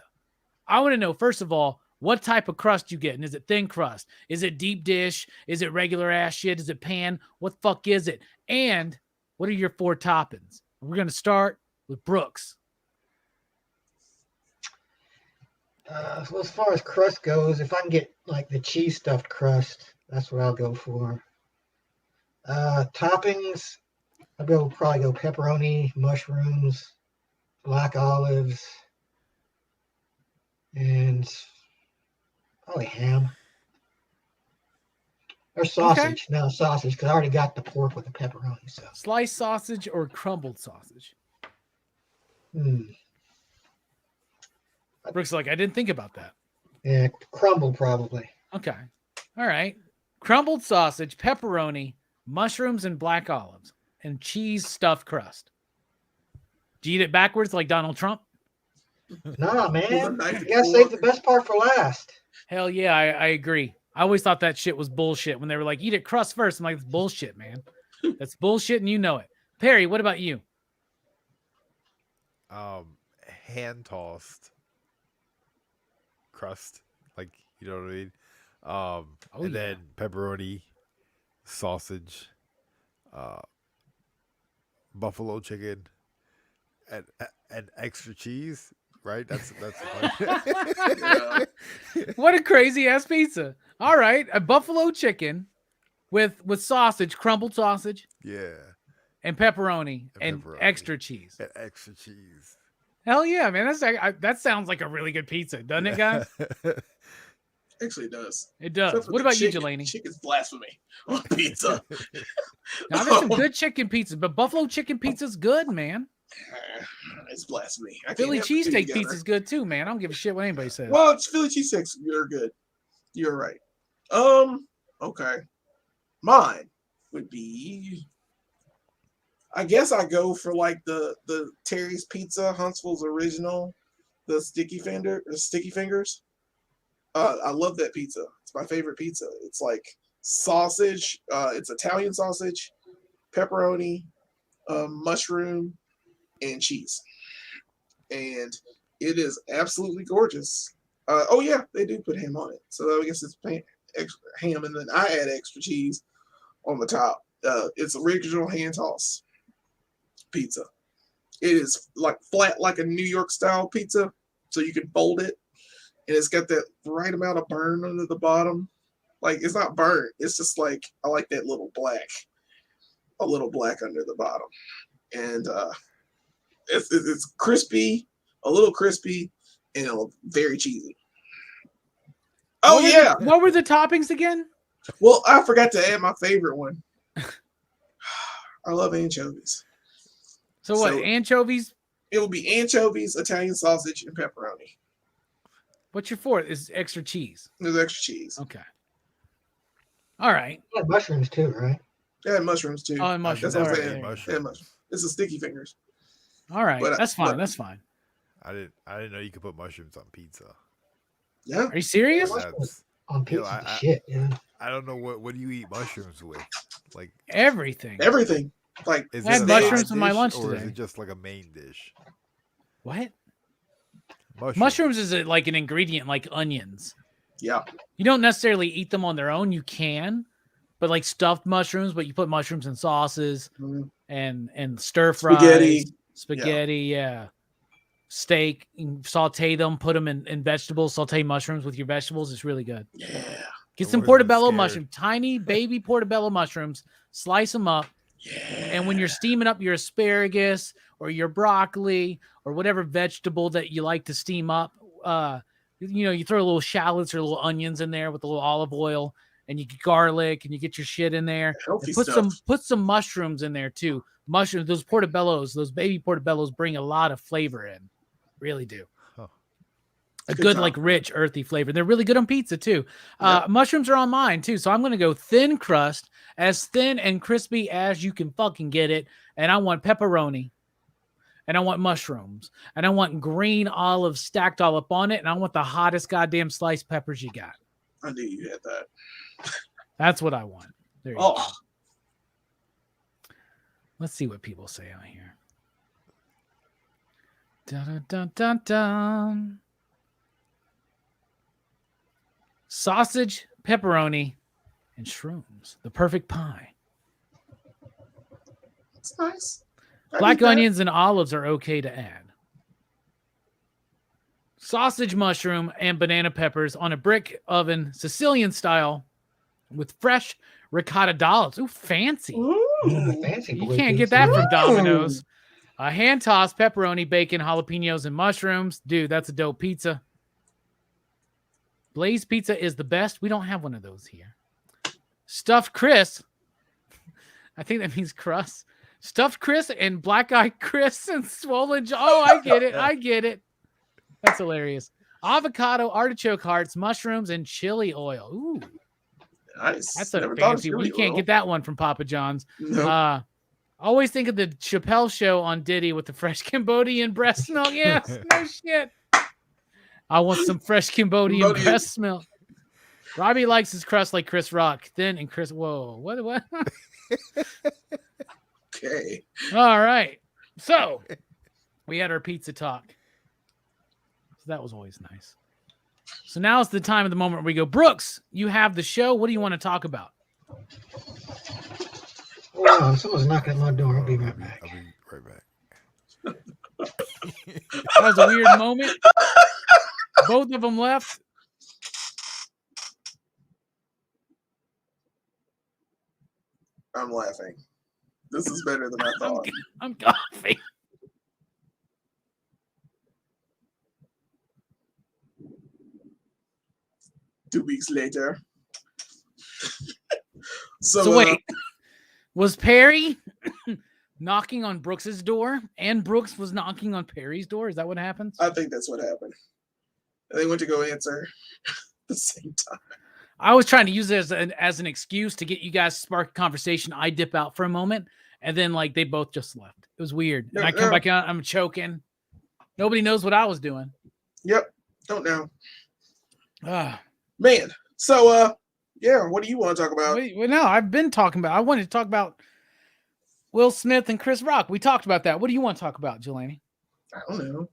I want to know, first of all, what type of crust you getting? Is it thin crust? Is it deep dish? Is it regular ass shit? Is it pan? What the fuck is it? And what are your 4 toppings? We're going to start with Brooks. So as far as crust goes, if I can get like the cheese stuffed crust, that's what I'll go for. Toppings, probably go pepperoni, mushrooms, black olives, and probably ham. Or sausage. Okay. No, sausage, because I already got the pork with the pepperoni. So, Sliced sausage or crumbled sausage? Brooks is like, I didn't think about that. Yeah, crumble probably. Okay. All right. Crumbled sausage, pepperoni, mushrooms, and black olives, and cheese stuffed crust. Do you eat it backwards like Donald Trump? Nah, man. With a knife You and gotta fork. save the best part for last. Hell yeah, I agree. I always thought that shit was bullshit when they were like, eat it crust first. I'm like, it's bullshit, man. That's bullshit, and you know it. Perry, what about you? Hand tossed crust, like, you know what I mean. And yeah. then pepperoni, sausage, buffalo chicken, and extra cheese. Right? That's Yeah. What a crazy ass pizza. All right, a buffalo chicken with sausage, crumbled sausage. yeah. and pepperoni and pepperoni. extra cheese. And extra cheese. Hell yeah, man. That sounds like a really good pizza, doesn't it, guys? Actually, it does. It does. Except for What the about you, chicken. Jelani? Chicken's blasphemy on pizza. Now, there's some good chicken pizzas, but buffalo chicken pizza's good, man. It's blasphemy. I can't Philly have the two cheesesteak together. pizza's good too, man. I don't give a shit what anybody says. Well, it's Philly cheesesteaks. You're good. You're right. Okay. Mine would be. I guess I go for like the Terry's Pizza, Huntsville's original, the sticky fingers. I love that pizza. It's my favorite pizza. It's like sausage. It's Italian sausage, pepperoni, mushroom, and cheese, and it is absolutely gorgeous. Oh yeah, they do put ham on it, so I guess it's extra ham, and then I add extra cheese on the top. It's original hand toss pizza. It is like flat, like a New York style pizza, so you can fold it, and it's got that right amount of burn under the bottom. Like it's not burnt, it's just like I like that little black under the bottom, and it's crispy, a little crispy, and very cheesy. Oh yeah. What were the toppings again? Well, I forgot to add my favorite one. I love anchovies. So what? So- Anchovies? It would be anchovies, Italian sausage, and pepperoni. What's your fourth? Is extra cheese? There's extra cheese. Okay. All right. Yeah, mushrooms too, right? They had mushrooms too. Oh, and mushrooms. That's what I'm All right, saying. there you They had mushrooms. It's a sticky fingers. All right. But- That's fine. but- That's fine. I didn't know you could put mushrooms on pizza. Yeah. Are you serious? That's, On pizza, I- shit, yeah. I don't know what do you eat mushrooms with? Like, Everything. Everything. Like is I had it a mushrooms side with my dish, lunch or is today. it just like a main dish? What? Mushrooms. Mushrooms is like an ingredient like onions. yeah. You don't necessarily eat them on their own. You can, but like stuffed mushrooms, but you put mushrooms in sauces Mhm. and stir fries. Spaghetti, yeah. Steak, you saute them, put them in vegetables, saute mushrooms with your vegetables. It's really good. Yeah. Get I some would've been portobello scared. mushrooms, tiny baby portobello mushrooms, slice them up. Yeah. And when you're steaming up your asparagus or your broccoli or whatever vegetable that you like to steam up, you throw a little shallots or little onions in there with a little olive oil, and you get garlic, and you get your shit in there. Healthy And stuff. put some mushrooms in there too. Mushrooms, those portobellos, those baby portobellos bring a lot of flavor in. Really do. Huh. A Good good, job. like rich, earthy flavor. They're really good on pizza too. Yep. Mushrooms are on mine too. So I'm going to go thin crust, as thin and crispy as you can fucking get it. And I want pepperoni, and I want mushrooms, and I want green olives stacked all up on it. And I want the hottest goddamn sliced peppers you got. I knew you had that. That's what I want. There you go. Oh, Let's see what people say on here. Dun, dun, dun, dun. Sausage, pepperoni, and shrooms. The perfect pie. it's nice. I Black eat that. onions and olives are okay to add. Sausage, mushroom, and banana peppers on a brick oven, Sicilian style, with fresh ricotta dollops. Ooh, fancy. Ooh. Fancy You boy can't get pizza. that from Domino's. A hand tossed pepperoni, bacon, jalapenos, and mushrooms. Dude, that's a dope pizza. Blaze pizza is the best. We don't have one of those here. Stuffed Chris. I think that means crust. Stuffed Chris and black eyed Chris and swollen jaw. Oh, I get it. I get it. That's hilarious. Avocado, artichoke hearts, mushrooms, and chili oil. Ooh, Nice. that's a Never thought of fancy one. chili You can't oil. get that one from Papa John's. No. Always think of the Chappelle show on Diddy with the fresh Cambodian breast milk. Yes, no shit. I want some fresh Cambodian Cambodian. breast milk. Robbie likes his crust like Chris Rock. Thin and Chris. Whoa, what? Okay. All right. So we had our pizza talk. So that was always nice. So now it's the time of the moment where we go, Brooks, you have the show. What do you want to talk about? Oh, someone's knocking at my door. I'll be right back. I'll be right back. That was a weird moment. Both of them left. I'm laughing. This is better than I thought. I'm coughing. Two weeks later. So, So wait, was Perry knocking on Brooks's door, and Brooks was knocking on Perry's door? Is that what happens? I think that's what happened. And they went to go answer at the same time. I was trying to use it as an excuse to get you guys to spark a conversation. I dip out for a moment, and then like they both just left. It was weird. And I come back out, I'm choking. Nobody knows what I was doing. Yep. Don't know. Ah. Man. So yeah, what do you want to talk about? Well, no, I've been talking about. I wanted to talk about Will Smith and Chris Rock. We talked about that. What do you want to talk about, Jelani? I don't know.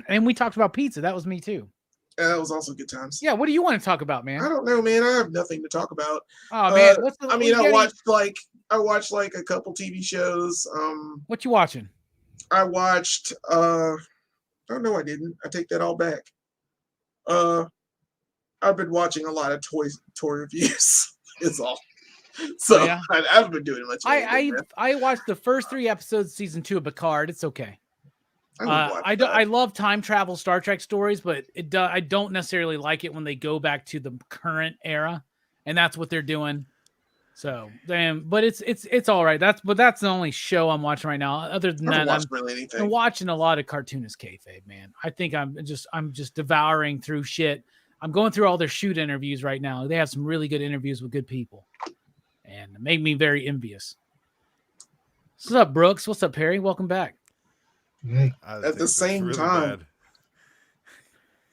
And we talked about pizza. That was me too. Yeah, that was also good times. Yeah, what do you want to talk about, man? I don't know, man. I have nothing to talk about. Oh man, I watched like a couple TV shows. What you watching? I watched oh no, I didn't. I take that all back. I've been watching a lot of toy reviews. It's all. So yeah. I haven't been doing much. I watched the first 3 episodes of season 2 of Picard. It's okay. I love time travel Star Trek stories, but I don't necessarily like it when they go back to the current era, and that's what they're doing. So, but it's all right. That's the only show I'm watching right now. Other than that, I'm watching a lot of cartoonist kayfabe, man. I think I'm just devouring through shit. I'm going through all their shoot interviews right now. They have some really good interviews with good people, and it made me very envious. What's up, Brooks? What's up, Perry? Welcome back. At the same time. Bad.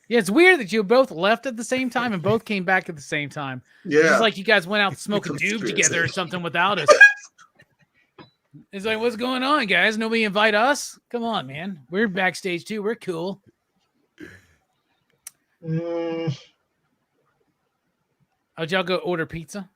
Yeah, it's weird that you both left at the same time and both came back at the same time. Yeah. It's like you guys went out to smoke a doob together or something without us. It's like, what's going on, guys? Nobody invite us? Come on, man. We're backstage too. We're cool. Oh, did y'all go order pizza?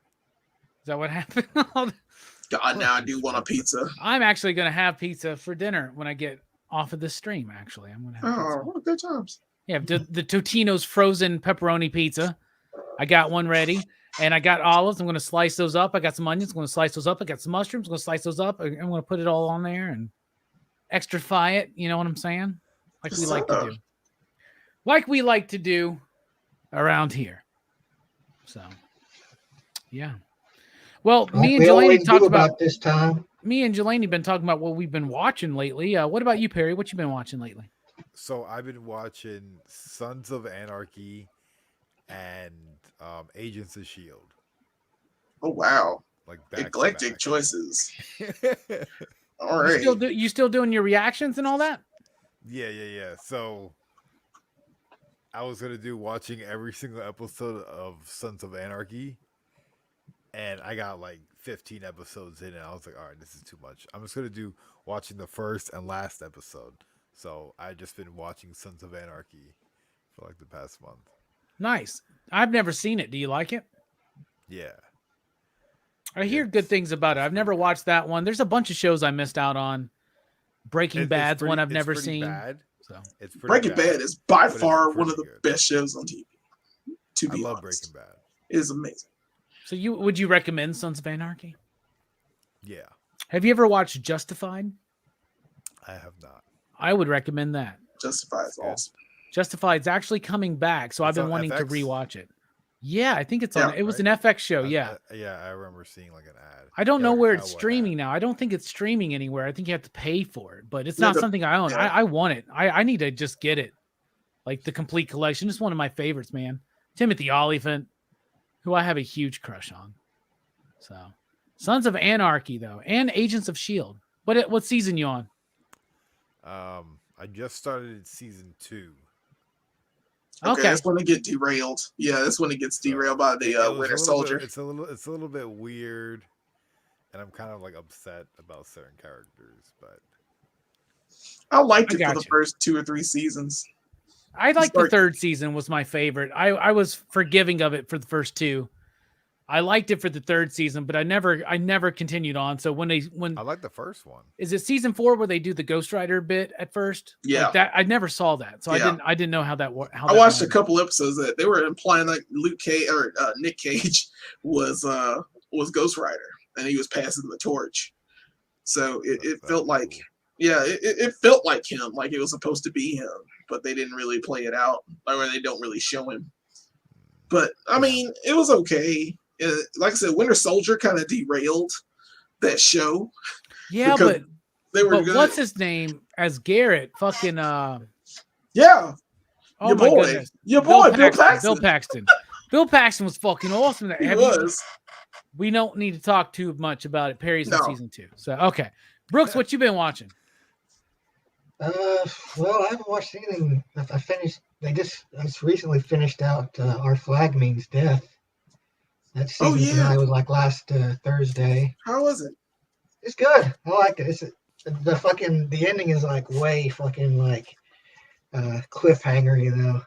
Is that what happened? God, now I do want a pizza. I'm actually going to have pizza for dinner when I get off of this stream, actually. I'm going to have pizza. What good times. Yeah, the Totino's frozen pepperoni pizza. I got one ready, and I got olives. I'm going to slice those up. I got some onions. I'm going to slice those up. I got some mushrooms. I'm going to slice those up. I'm going to put it all on there and extrafy it. You know what I'm saying? Like we like to do. Like we like to do around here. So, yeah. Well, me and Jelani talked about this time. Me and Jelani been talking about what we've been watching lately. What about you, Perry? What you been watching lately? So I've been watching Sons of Anarchy and Agents of S.H.I.E.L.D. Oh, wow. Like eclectic choices. All right. You still doing your reactions and all that? Yeah. So I was going to do watching every single episode of Sons of Anarchy. And I got like 15 episodes in, and I was like, all right, this is too much. I'm just going to do watching the first and last episode. So I just been watching Sons of Anarchy for like the past month. Nice. I've never seen it. Do you like it? Yeah. I hear good things about it. I've never watched that one. There's a bunch of shows I missed out on. Breaking Bad's one I've never seen. Bad. So it's Breaking Bad is by far one of the best shows on TV. I love Breaking Bad. It is amazing. So would you recommend Sons of Anarchy? Yeah. Have you ever watched Justified? I have not. I would recommend that. Justified is awesome. Justified's actually coming back, so I've been wanting to rewatch it. Yeah, I think it's on. It was an FX show. Yeah. I remember seeing like an ad. I don't know where it's streaming now. I don't think it's streaming anywhere. I think you have to pay for it, but it's not something I own. Yeah. I want it. I need to just get it, like the complete collection. It's one of my favorites, man. Timothy Olyphant, who I have a huge crush on. So, Sons of Anarchy though, and Agents of S.H.I.E.L.D. What season you on? I just started season 2. Okay, that's when it gets derailed. Yeah, that's when it gets derailed by the Winter Soldier. It's a little bit weird, and I'm kind of like upset about certain characters, but I liked it for the first 2 or 3 seasons. I liked the 3rd season was my favorite. I was forgiving of it for the first 2. I liked it for the 3rd season, but I never continued on. So when I like the first one. Is it season 4 where they do the Ghost Rider bit at first? Yeah, like that I never saw that, so I didn't know how that worked. I watched a couple episodes that they were implying like Nick Cage was Ghost Rider, and he was passing the torch. So it That's felt like, cool. yeah, it felt like him, like it was supposed to be him, but they didn't really play it out, or they don't really show him. But I mean, it was okay. Like I said, Winter Soldier kind of derailed that show. Yeah, because but they were but good. what's his name as Garrett? Fucking Yeah, oh your my boy, goodness, Bill Paxton. Bill Paxton. Bill Paxton was fucking awesome. He was. We don't need to talk too much about it. Perry's in No. season 2. So okay, Brooks, what you been watching? Well, I haven't watched anything. I finished. I just recently finished out Our Flag Means Death. That season finale was like last Thursday. How was it? It's good. I liked it. It's the ending is like way fucking like cliffhanger, you know.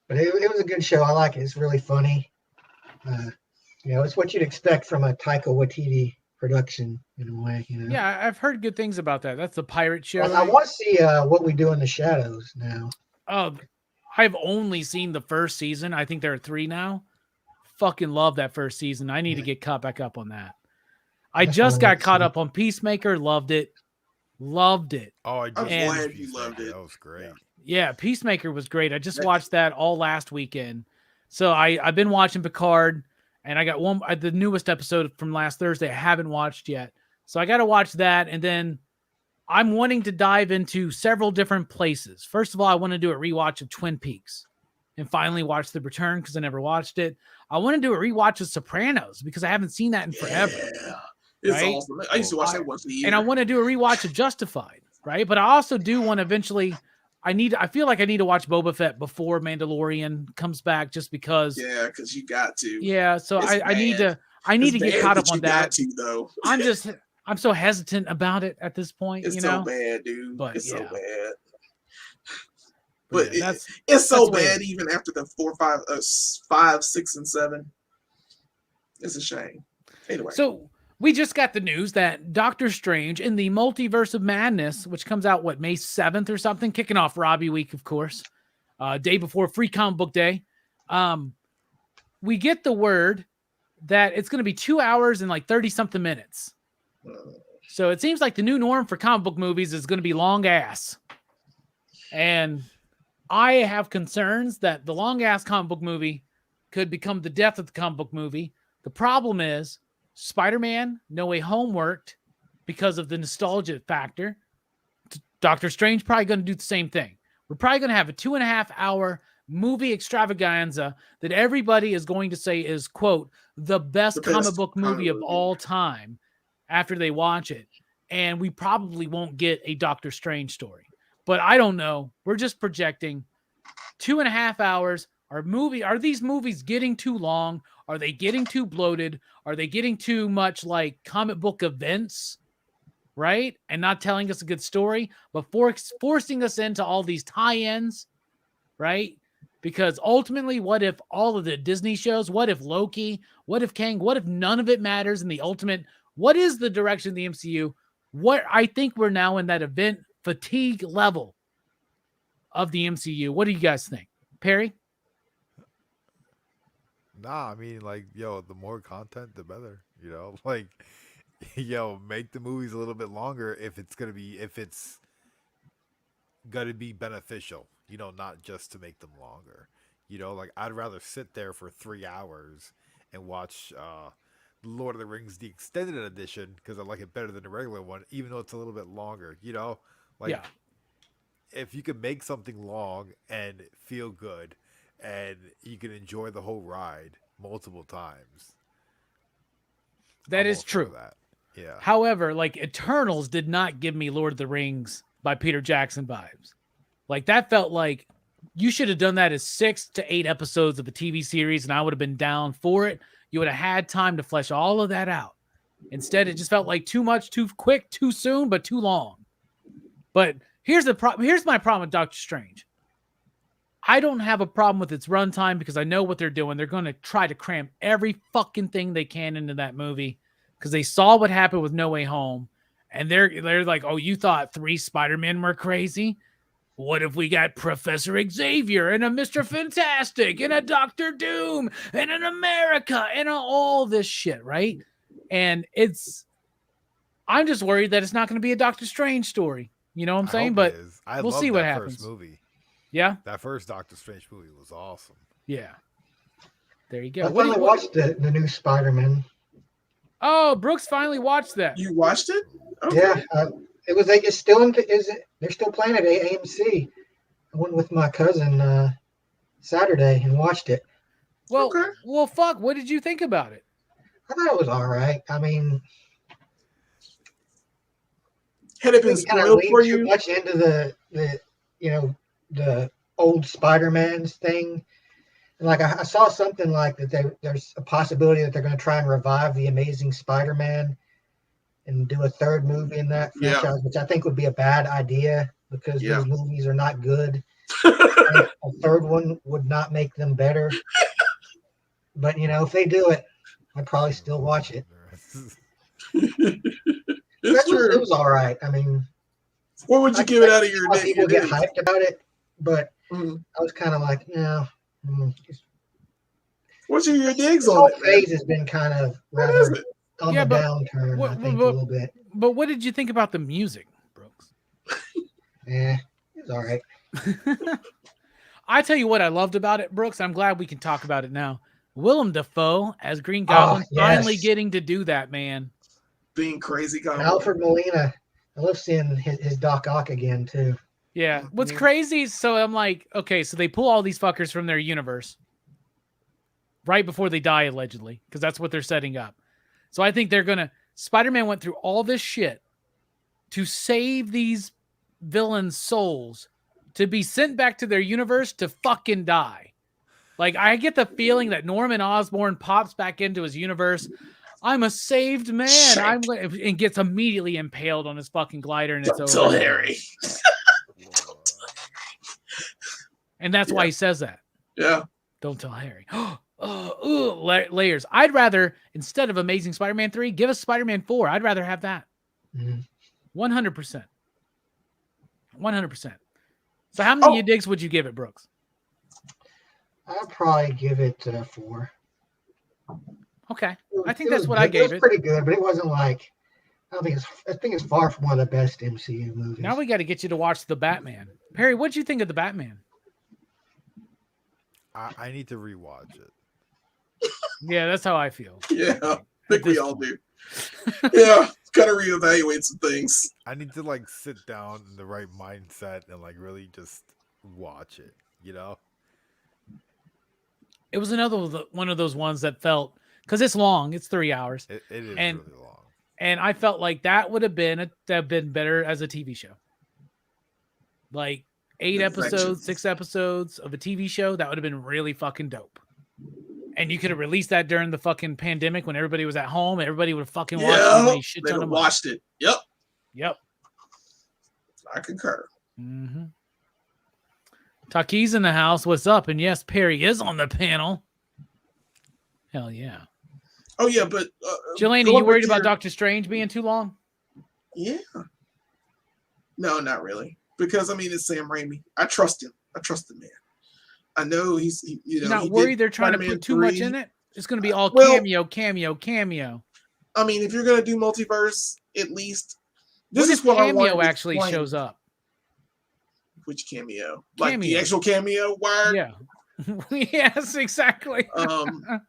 But it was a good show. I like it. It's really funny. You know, it's what you'd expect from a Taika Waititi production in a way, you know. Yeah, I've heard good things about that. That's the pirate show. I want to see What We Do in the Shadows now. I've only seen the first season. I think there are 3 now. Fucking love that first season. I need to get caught back up on that. I just got caught up on Peacemaker. Loved it. Loved it. Oh, I'm glad you loved it. That was great. Yeah, Peacemaker was great. I just watched that all last weekend. So I've been watching Picard, and I got the newest episode from last Thursday I haven't watched yet. So I got to watch that, and then I'm wanting to dive into several different places. First of all, I want to do a rewatch of Twin Peaks and finally watch The Return because I never watched it. I want to do a rewatch of Sopranos because I haven't seen that in forever. Yeah. It's awesome. I used to watch that once a year. And I want to do a rewatch of Justified, right? But I also do want to eventually I feel like I need to watch Boba Fett before Mandalorian comes back just because. Yeah, because you got to. Yeah, so I need to get caught up on that. Though. I'm so hesitant about it at this point. It's so bad, dude. But, it's so bad. But it's so bad even after the 4, 5, 6, and 7. It's a shame. Anyway. So we just got the news that Doctor Strange in the Multiverse of Madness, which comes out, May 7th or something, kicking off Robbie week, of course, day before Free Comic Book Day. We get the word that it's going to be 2 hours and like 30-something minutes. So it seems like the new norm for comic book movies is going to be long ass. And I have concerns that the long ass comic book movie could become the death of the comic book movie. The problem is Spider-Man No Way Home worked because of the nostalgia factor. Doctor Strange probably going to do the same thing. We're probably going to have a 2.5-hour movie extravaganza that everybody is going to say is, quote, the best comic book movie of all time after they watch it. And we probably won't get a Doctor Strange story. But I don't know. We're just projecting 2.5 hours. Are these movies getting too long? Are they getting too bloated? Are they getting too much like comic book events, right? And not telling us a good story, but forcing us into all these tie-ins, right? Because ultimately, what if all of the Disney shows, what if Loki, what if Kang, what if none of it matters in the ultimate? What is the direction of the MCU? I think we're now in that event fatigue level of the MCU. What do you guys think? Perry? Nah, I mean, like, the more content, the better. Like, make the movies a little bit longer if it's gonna be beneficial. Not just to make them longer. Like I'd rather sit there for 3 hours and watch Lord of the Rings the extended edition because I like it better than the regular one, even though it's a little bit longer. Like if you can make something long and feel good, and you can enjoy the whole ride multiple times. That is true. That. Yeah. However, like Eternals did not give me Lord of the Rings by Peter Jackson vibes. Like that felt like you should have done that as 6 to 8 episodes of a TV series, and I would have been down for it. You would have had time to flesh all of that out. Instead, it just felt like too much, too quick, too soon, but too long. But here's the problem. Here's my problem with Doctor Strange. I don't have a problem with its runtime because I know what they're doing. They're going to try to cram every fucking thing they can into that movie because they saw what happened with No Way Home. And they're like, oh, you thought 3 Spider-Men were crazy? What if we got Professor Xavier and a Mr. Fantastic and a Doctor Doom and an America and all this shit, right? And I'm just worried that it's not going to be a Doctor Strange story. You know what I'm I saying? hope But it is. I we'll loved see what that happens. first movie. Yeah, That first Doctor Strange movie was awesome. yeah. There you go. I finally watched the new Spider-Man. Oh, Brooks finally watched that. You watched it? Okay. Yeah, it's still they're still playing it at AMC. I went with my cousin Saturday and watched it. Well, Okay. well, fuck. What did you think about it? I thought it was all right. I mean, Had it been maybe kind of spoiled lean for too you? much into the old Spider-Man's thing. And like I saw something like that there's a possibility that they're going to try and revive the Amazing Spider-Man and do a third movie in that Yeah. franchise, which I think would be a bad idea because Yeah. those movies are not good. A third one would not make them better. But if they do it, I'd probably still watch it. It's true. It was all right. I mean, What would you give it out of your day? people get hyped about it, but Mhm. I was kind of like, What's your digs this on whole it, man? phase has been kind of What is rather it? on Yeah, the but downturn, what- I think, what- a little bit. But what did you think about the music, Brooks? It's all right. I tell you what I loved about it, Brooks. I'm glad we can talk about it now. Willem Dafoe as Green Goblin, finally yes. getting to do that, man. Being crazy guy. And Alfred Molina, I love seeing his Doc Ock again, too. Yeah. What's Mhm. crazy? So I'm like, okay, so they pull all these fuckers from their universe right before they die, allegedly, because that's what they're setting up. So I think they're gonna. Spider-Man went through all this shit to save these villains' souls to be sent back to their universe to fucking die. Like, I get the feeling that Norman Osborn pops back into his universe. I'm a saved man. Shit. And gets immediately impaled on his fucking glider, and it's Don't over. tell Harry. And that's why he says that. Yeah. Don't tell Harry. Layers. I'd rather, instead of Amazing Spider-Man 3, give us Spider-Man 4. I'd rather have that. Mhm. 100%. 100%. So how many digs would you give it, Brooks? I'd probably give it 4. Okay. I think It that's was what good. I gave It was it. pretty good, but it wasn't like I think it's far from one of the best MCU movies. Now we got to get you to watch The Batman. Perry, what'd you think of The Batman? I need to rewatch it. Yeah, that's how I feel. Yeah. I think we all do. Yeah. Gotta reevaluate some things. I need to sit down in the right mindset and really just watch it. It was another one of those ones that felt, because it's long, it's 3 hours. It is And- really long. And I felt like that would have been better as a TV show. Like 8 episodes, 6 episodes of a TV show, that would have been really fucking dope. And you could have released that during the fucking pandemic when everybody was at home. Everybody would have fucking watched it. And made shit They ton of money. watched it. Yep. Yep. I concur. Mm-hmm. Taki's in the house. What's up? And yes, Perry is on the panel. Hell yeah. Oh yeah, but Jelani, going you worried back to about your- Doctor Strange being too long? Yeah. No, not really. Because it's Sam Raimi. I trust him. I trust the man. I know he's You're not he worried did they're trying to Spider-Man put too much 3. in it? It's going to be all Well- cameo. If you're gonna do multiverse, at least What if I wanted cameo to actually explain. shows up? Which cameo? Like the Cameo. actual cameo word? Yeah. Yes, exactly. I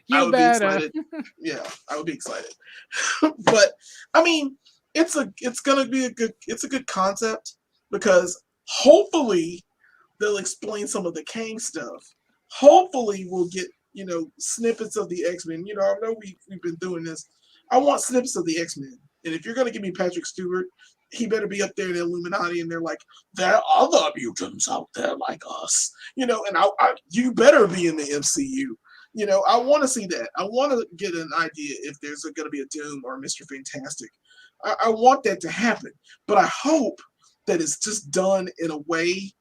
You would better. be excited. Yeah, I would be excited. But it's gonna be a good concept because hopefully they'll explain some of the Kang stuff. Hopefully we'll get snippets of the X-Men. I know we've been doing this. I want snippets of the X-Men. And if you're gonna give me Patrick Stewart, he better be up there in the Illuminati, and they're like, there are other mutants out there like us, and you better be in the MCU. I want to see that. I want to get an idea if there's going to be a Doom or a Mr. Fantastic. I want that to happen, but I hope that it's just done in a way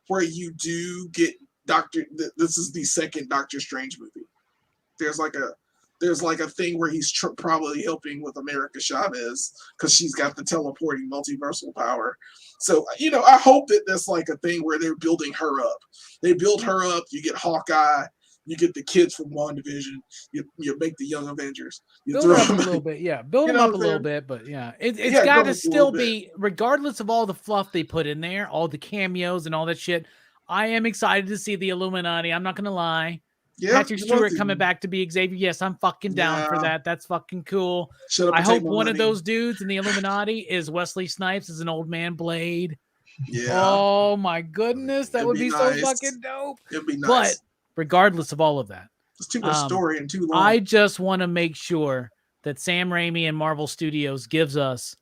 where you do get this is the second Doctor Strange movie. There's like a thing where he's probably helping with America Chavez because she's got the teleporting multiversal power. So, I hope that that's like a thing where they're building her up. They build her up. You get Hawkeye. You get the kids from WandaVision. You make the Young Avengers. You Build throw them up a them little bit, yeah. Build You them know up a what I'm little saying? bit, but yeah, it's Yeah, got go to up a still little bit. be, regardless of all the fluff they put in there, all the cameos and all that shit. I am excited to see the Illuminati. I'm not gonna lie. Yeah, Patrick you want Stewart to. coming back to be Xavier. Yes, I'm fucking down for Yeah. that. That's fucking cool. Shut up I and take hope my one of money. those dudes in the Illuminati is Wesley Snipes as an old man Blade. Yeah, Oh my goodness, that It'd would be be so nice. fucking dope. it'd be But nice. regardless of all of that, It's too much story and too long. I just want to make sure that Sam Raimi and Marvel Studios gives us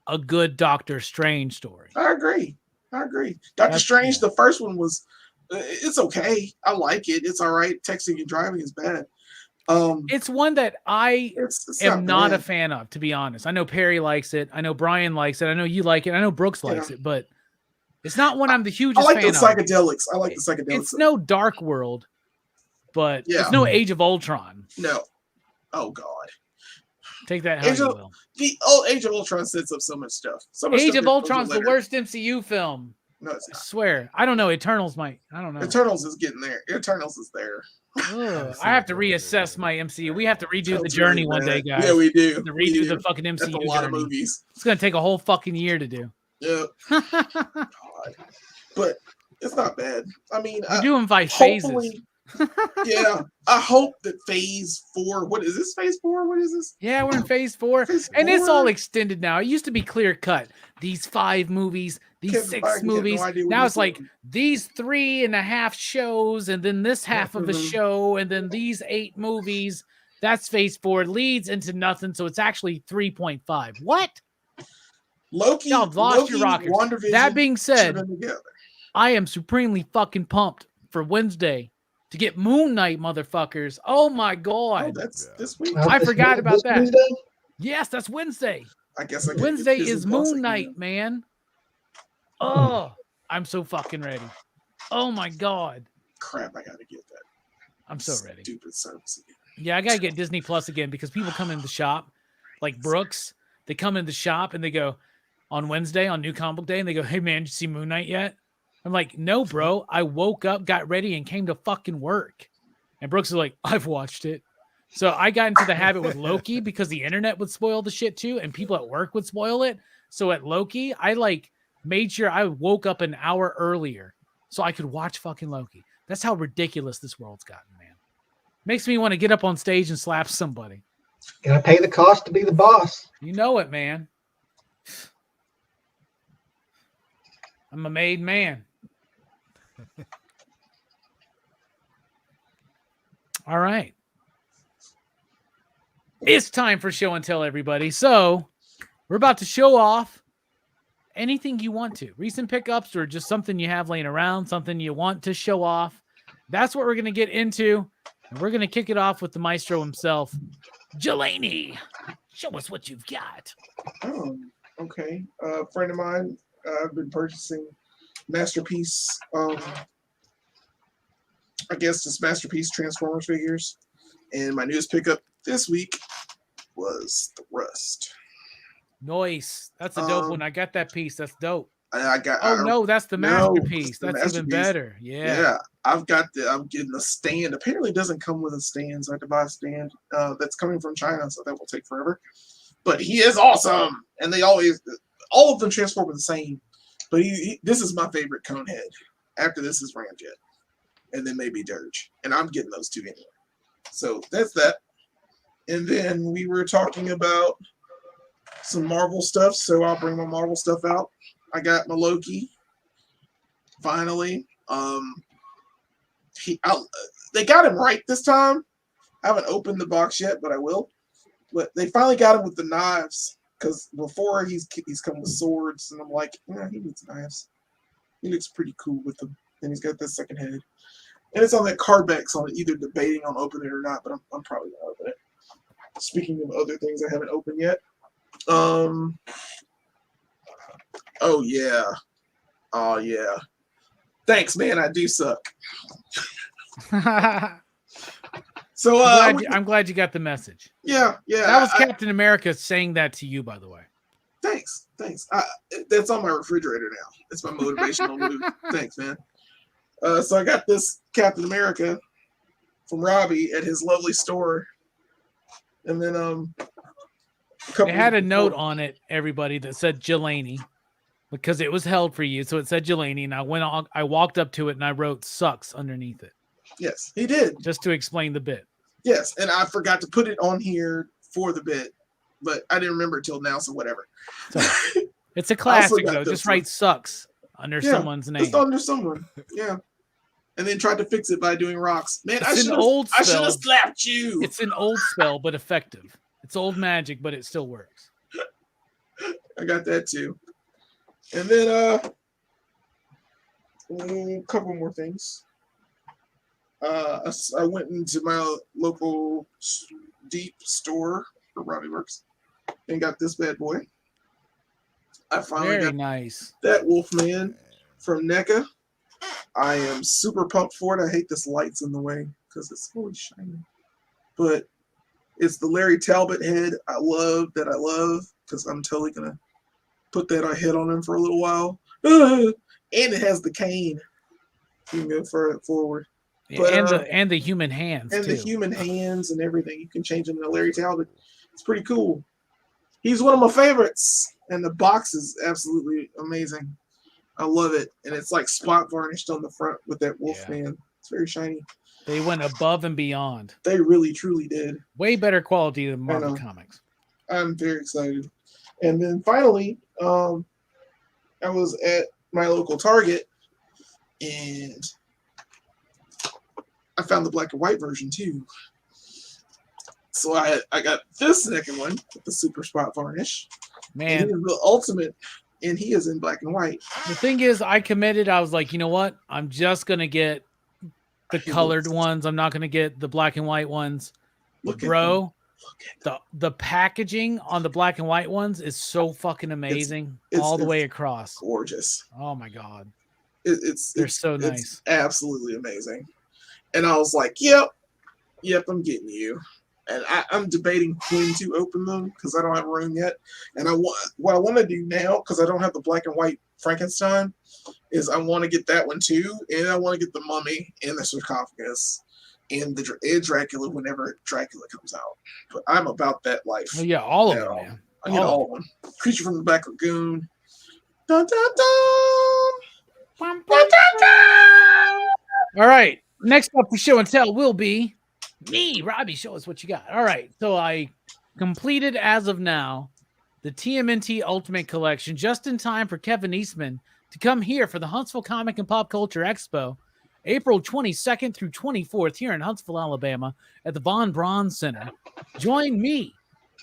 a good Doctor Strange story. I agree. Doctor That's- Strange, yeah. the first one was, it's okay. I like it. It's all right. Texting and driving is bad. It's one that I It's am not a bad. fan of, to be honest. I know Perry likes it. I know Brian likes it. I know you like it. I know Brooks likes it, but it's not one I'm the I hugest like the fan of. psychedelics. I like the psychedelics. It's no Dark World, but Yeah. it's no Age of Ultron. No. Oh God. Take that how Age you of- will. The old Age of Ultron sets up so much stuff. So much Age stuff of that comes Ultron's the later. worst MCU film. No, it's I not. swear. I don't know. Eternals might. I don't know. Eternals is getting there. Eternals is there. Ugh, I have to reassess my MCU. We have to redo the Eternals journey really one day, bad. guys. Yeah, we do. have to We redo do. the fucking That's MCU a lot journey. of movies. It's gonna take a whole fucking year to do. Yeah. God. But it's not bad. I mean, We're doing by phases. hopefully, yeah. I hope that Phase 4. What is this? Phase 4? What is this? Yeah, we're in phase 4. Phase And it's 4? all extended now. It used to be clear cut. These 5 movies, these Kevin 6 Feige had no movies. idea what Now he it's like was these 3.5 shows, and then this half of a Mhm. show, and then these 8 movies. That's phase 4. Leads into nothing. So it's actually 3.5. What? Loki. Y'all have lost your rockers. WandaVision That being should have said, been together. I am supremely fucking pumped for Wednesday to get Moon Knight, motherfuckers. Oh my Oh, God. that's this week. I forgot about this that. Wednesday? Yes, that's Wednesday. I guess I can Wednesday get is Disney Plus Moon again. Knight, man. Oh, I'm so fucking ready. Oh my God. Crap, I gotta get that. I'm so ready. Stupid service again. Yeah, I gotta get Disney Plus again because people come in the shop, like Brooks, they come in the shop and they go on Wednesday on New Comic Book Day and they go, "Hey man, did you see Moon Knight yet?" I'm like, "No, bro. I woke up, got ready, and came to fucking work." And Brooks is like, "I've watched it." So I got into the habit with Loki because the internet would spoil the shit too, and people at work would spoil it. So at Loki, I like made sure I woke up an hour earlier so I could watch fucking Loki. That's how ridiculous this world's gotten, man. Makes me want to get up on stage and slap somebody. Gotta pay the cost to be the boss. You know it, man. I'm a made man. All right. It's time for show and tell, everybody. So we're about to show off anything you want to. Recent pickups or just something you have laying around, something you want to show off. That's what we're going to get into. And we're going to kick it off with the maestro himself, Jelani. Show us what you've got. Oh, okay. A friend of mine, I've been purchasing Masterpiece. I guess this Masterpiece Transformers figures, and my newest pickup this week was the Rust. Nice. That's a dope one. I got that piece. That's dope. I got. Oh no, that's the no, masterpiece. it's the That's even masterpiece. better. Yeah. Yeah, I'm getting a stand. Apparently, it doesn't come with a stand, so I have to buy a stand. That's coming from China, so that will take forever. But he is awesome, and all of them transform the same. But this is my favorite Conehead. After this is Ramjet, and then maybe Dirge, and I'm getting those two anyway. So that's that. And then we were talking about some Marvel stuff, so I'll bring my Marvel stuff out. I got my Loki. Finally, they got him right this time. I haven't opened the box yet, but I will. But they finally got him with the knives, because before he's come with swords, and I'm like, yeah, he needs knives. He looks pretty cool with them. And he's got that second head, and it's on that card back, so I'm either debating on opening it or not. But I'm probably gonna open it. Speaking of other things I haven't opened yet, oh yeah. Thanks, man. I do suck. So I'm glad you got the message. yeah. That was Captain America saying that to you, by the way. Thanks. That's on my refrigerator now. It's my motivational move. Thanks, man. So I got this Captain America, from Robbie at his lovely store. And then It had a note on it, everybody, that said Jelani, because it was held for you. So it said Jelani, and I walked up to it and I wrote "sucks" underneath it. Yes, he did. Just to explain the bit. Yes, and I forgot to put it on here for the bit, but I didn't remember it till now, so whatever. So, it's a classic, though. Just write "sucks" under someone's name. Just under someone, yeah. And then tried to fix it by doing rocks. Man, I should have slapped you. It's an old spell, but effective. It's old magic, but it still works. I got that too. And then a couple more things. I went into my local deep store where Robbie works and got this bad boy. I finally got that Wolfman from NECA. I am super pumped for it. I hate this light's in the way because it's fully shiny. But it's the Larry Talbot head I love because I'm totally going to put that head on him for a little while. And it has the cane. You can go forward. But, and the human hands. And the human hands and everything. You can change them to Larry Talbot. It's pretty cool. He's one of my favorites. And the box is absolutely amazing. I love it. And it's like spot varnished on the front with that Wolfman. It's very shiny. They went above and beyond. They really, truly did. Way better quality than Marvel Comics. I'm very excited. And then finally, I was at my local Target and I found the black and white version too. So I got this second one with the super spot varnish. Man, and the ultimate. And he is in black and white. The thing is, I committed. I was like, you know what? I'm just going to get the colored ones. I'm not going to get the black and white ones. Bro, the packaging on the black and white ones is so fucking amazing all the way across. Gorgeous. Oh, my God. They're so nice. It's absolutely amazing. And I was like, yep, I'm getting you. And I'm debating when to open them because I don't have room yet. And what I want to do now, because I don't have the black and white Frankenstein, is I want to get that one too, and I want to get the Mummy and the sarcophagus and Dracula whenever Dracula comes out. But I'm about that life. Oh, yeah, all of them, man. I get all of them. Creature from the Black Lagoon. Dun, dun, dun. Dun, dun, dun. All right. Next up for show and tell will be me, Robbie. Show us what you got. All right. So I completed, as of now, the TMNT Ultimate Collection just in time for Kevin Eastman to come here for the Huntsville Comic and Pop Culture Expo, April 22nd through 24th here in Huntsville, Alabama at the Von Braun Center. Join me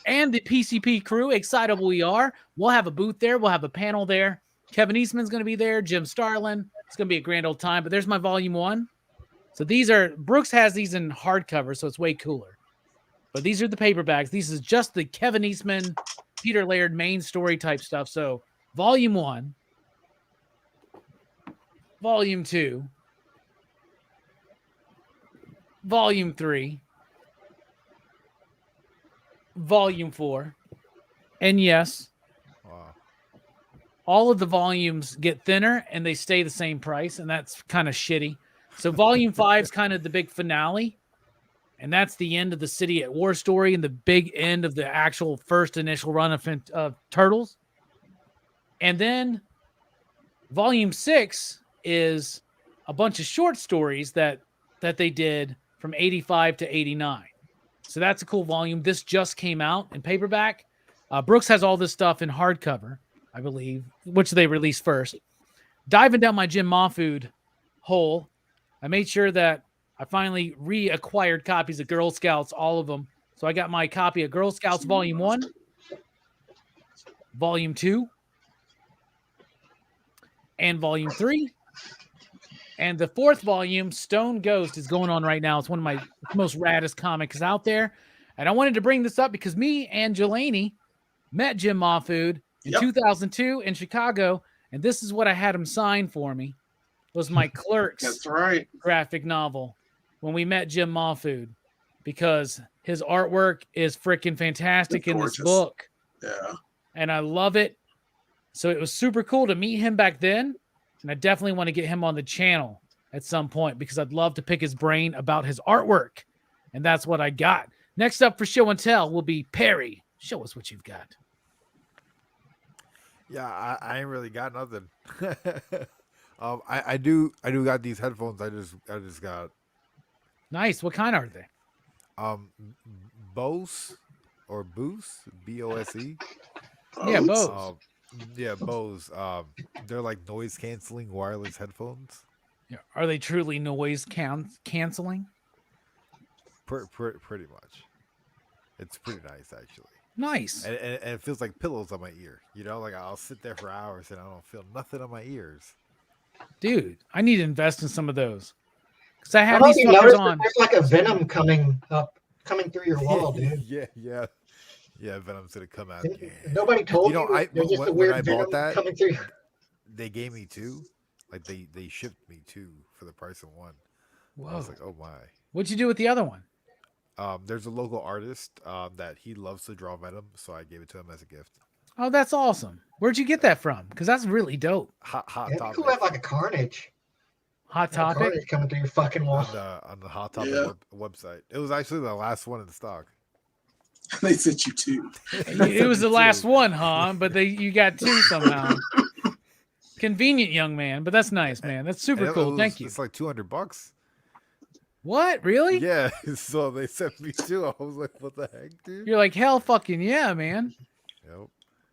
and the PCP crew, Excitable we are. We'll have a booth there. We'll have a panel there. Kevin Eastman's going to be there. Jim Starlin. It's going to be a grand old time. But there's my volume 1. So Brooks has these in hardcover, so it's way cooler. But these are the paperbacks. This is just the Kevin Eastman, Peter Laird main story type stuff. So volume 1, volume 2, volume 3, volume 4, and yes, all of the volumes get thinner and they stay the same price, and that's kind of shitty. So volume 5 is kind of the big finale, and that's the end of the City at War story and the big end of the actual first initial run of Turtles. And then volume 6 is a bunch of short stories that they did from 85 to 89. So that's a cool volume. This just came out in paperback. Brooks has all this stuff in hardcover, I believe, which they released first. Diving down my Jim Mahfood hole, I made sure that I finally reacquired copies of Girl Scouts, all of them. So I got my copy of Girl Scouts Volume 1, Volume 2, and Volume 3. And the 4th volume, Stone Ghost, is going on right now. It's one of my most raddest comics out there. And I wanted to bring this up because me and Jelani met Jim Mahfood in 2002 in Chicago. And this is what I had him sign for me. Was my Clerks That's right. graphic novel when we met Jim Mahfood, because his artwork is freaking fantastic in this book. Yeah. And I love it. So it was super cool to meet him back then. And I definitely want to get him on the channel at some point because I'd love to pick his brain about his artwork. And that's what I got. Next up for show and tell will be Perry. Show us what you've got. Yeah, I ain't really got nothing. I do got these headphones. I just got Nice. What kind are they? Bose or Bose, B-O-S-E. Yeah, Bose. Yeah, Bose. They're like noise canceling wireless headphones. Yeah. Are they truly noise canceling? Pretty much. It's pretty nice, actually. Nice. And it feels like pillows on my ear. You know, like I'll sit there for hours and I don't feel nothing on my ears. Dude, I need to invest in some of those. Because I I have don't know if these you fuckers noticed on. that there's like a venom coming through your wall, dude. Yeah. Venom's gonna come out. Yeah. Nobody told you. There's just a weird I venom bought that, coming through. they gave me two. Like they shipped me two for the price of one. Whoa. I was like, oh my. What'd you do with the other one? There's a local artist that he loves to draw Venom, so I gave it to him as a gift. Oh, that's awesome. Where'd you get that from? Because that's really dope. Hot Yeah, Topic. people have like a Carnage. Hot A Topic. Carnage coming through your fucking wall. on the Hot Topic Yeah. website. It was actually the last one in stock. They sent you two. It was the last one, huh? But you got two somehow. Convenient, young man. But that's nice, man. That's super And cool. Thank you. It's like $200. What? Really? Yeah. So they sent me two. I was like, what the heck, dude? You're like, hell fucking yeah, man. Yep.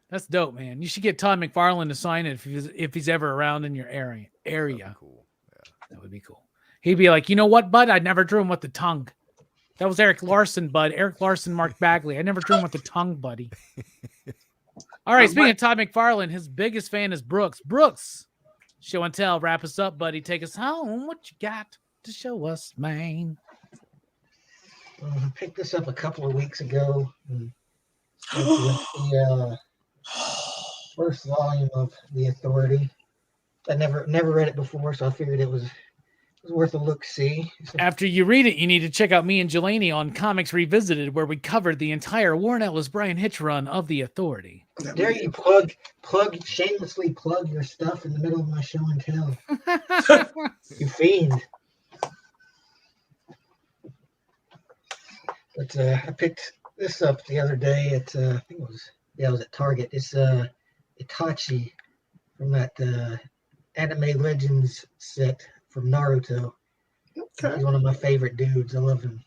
That's dope, man. You should get Todd McFarlane to sign it if he's ever around in your area. That'd be cool. Yeah. That would be cool. He'd be like, you know what, bud? I never drew him with the tongue. That was Eric Larson, bud. Eric Larson, Mark Bagley. I never drew him with the tongue, buddy. All right, speaking of Todd McFarlane, his biggest fan is Brooks. Brooks, show and tell. Wrap us up, buddy. Take us home. What you got to show us, man? I picked this up a couple of weeks ago. It's the first volume of The Authority. I never read it before, so I figured it was worth a look-see. After you read it, you need to check out me and Jelani on Comics Revisited, where we covered the entire Warren Ellis Brian Hitch run of The Authority. Dare you shamelessly plug your stuff in the middle of my show and tell. You fiend. But I picked this up the other day at I think it was at Target. It's Itachi from that Anime Legends set from Naruto. Okay. He's one of my favorite dudes. I love him.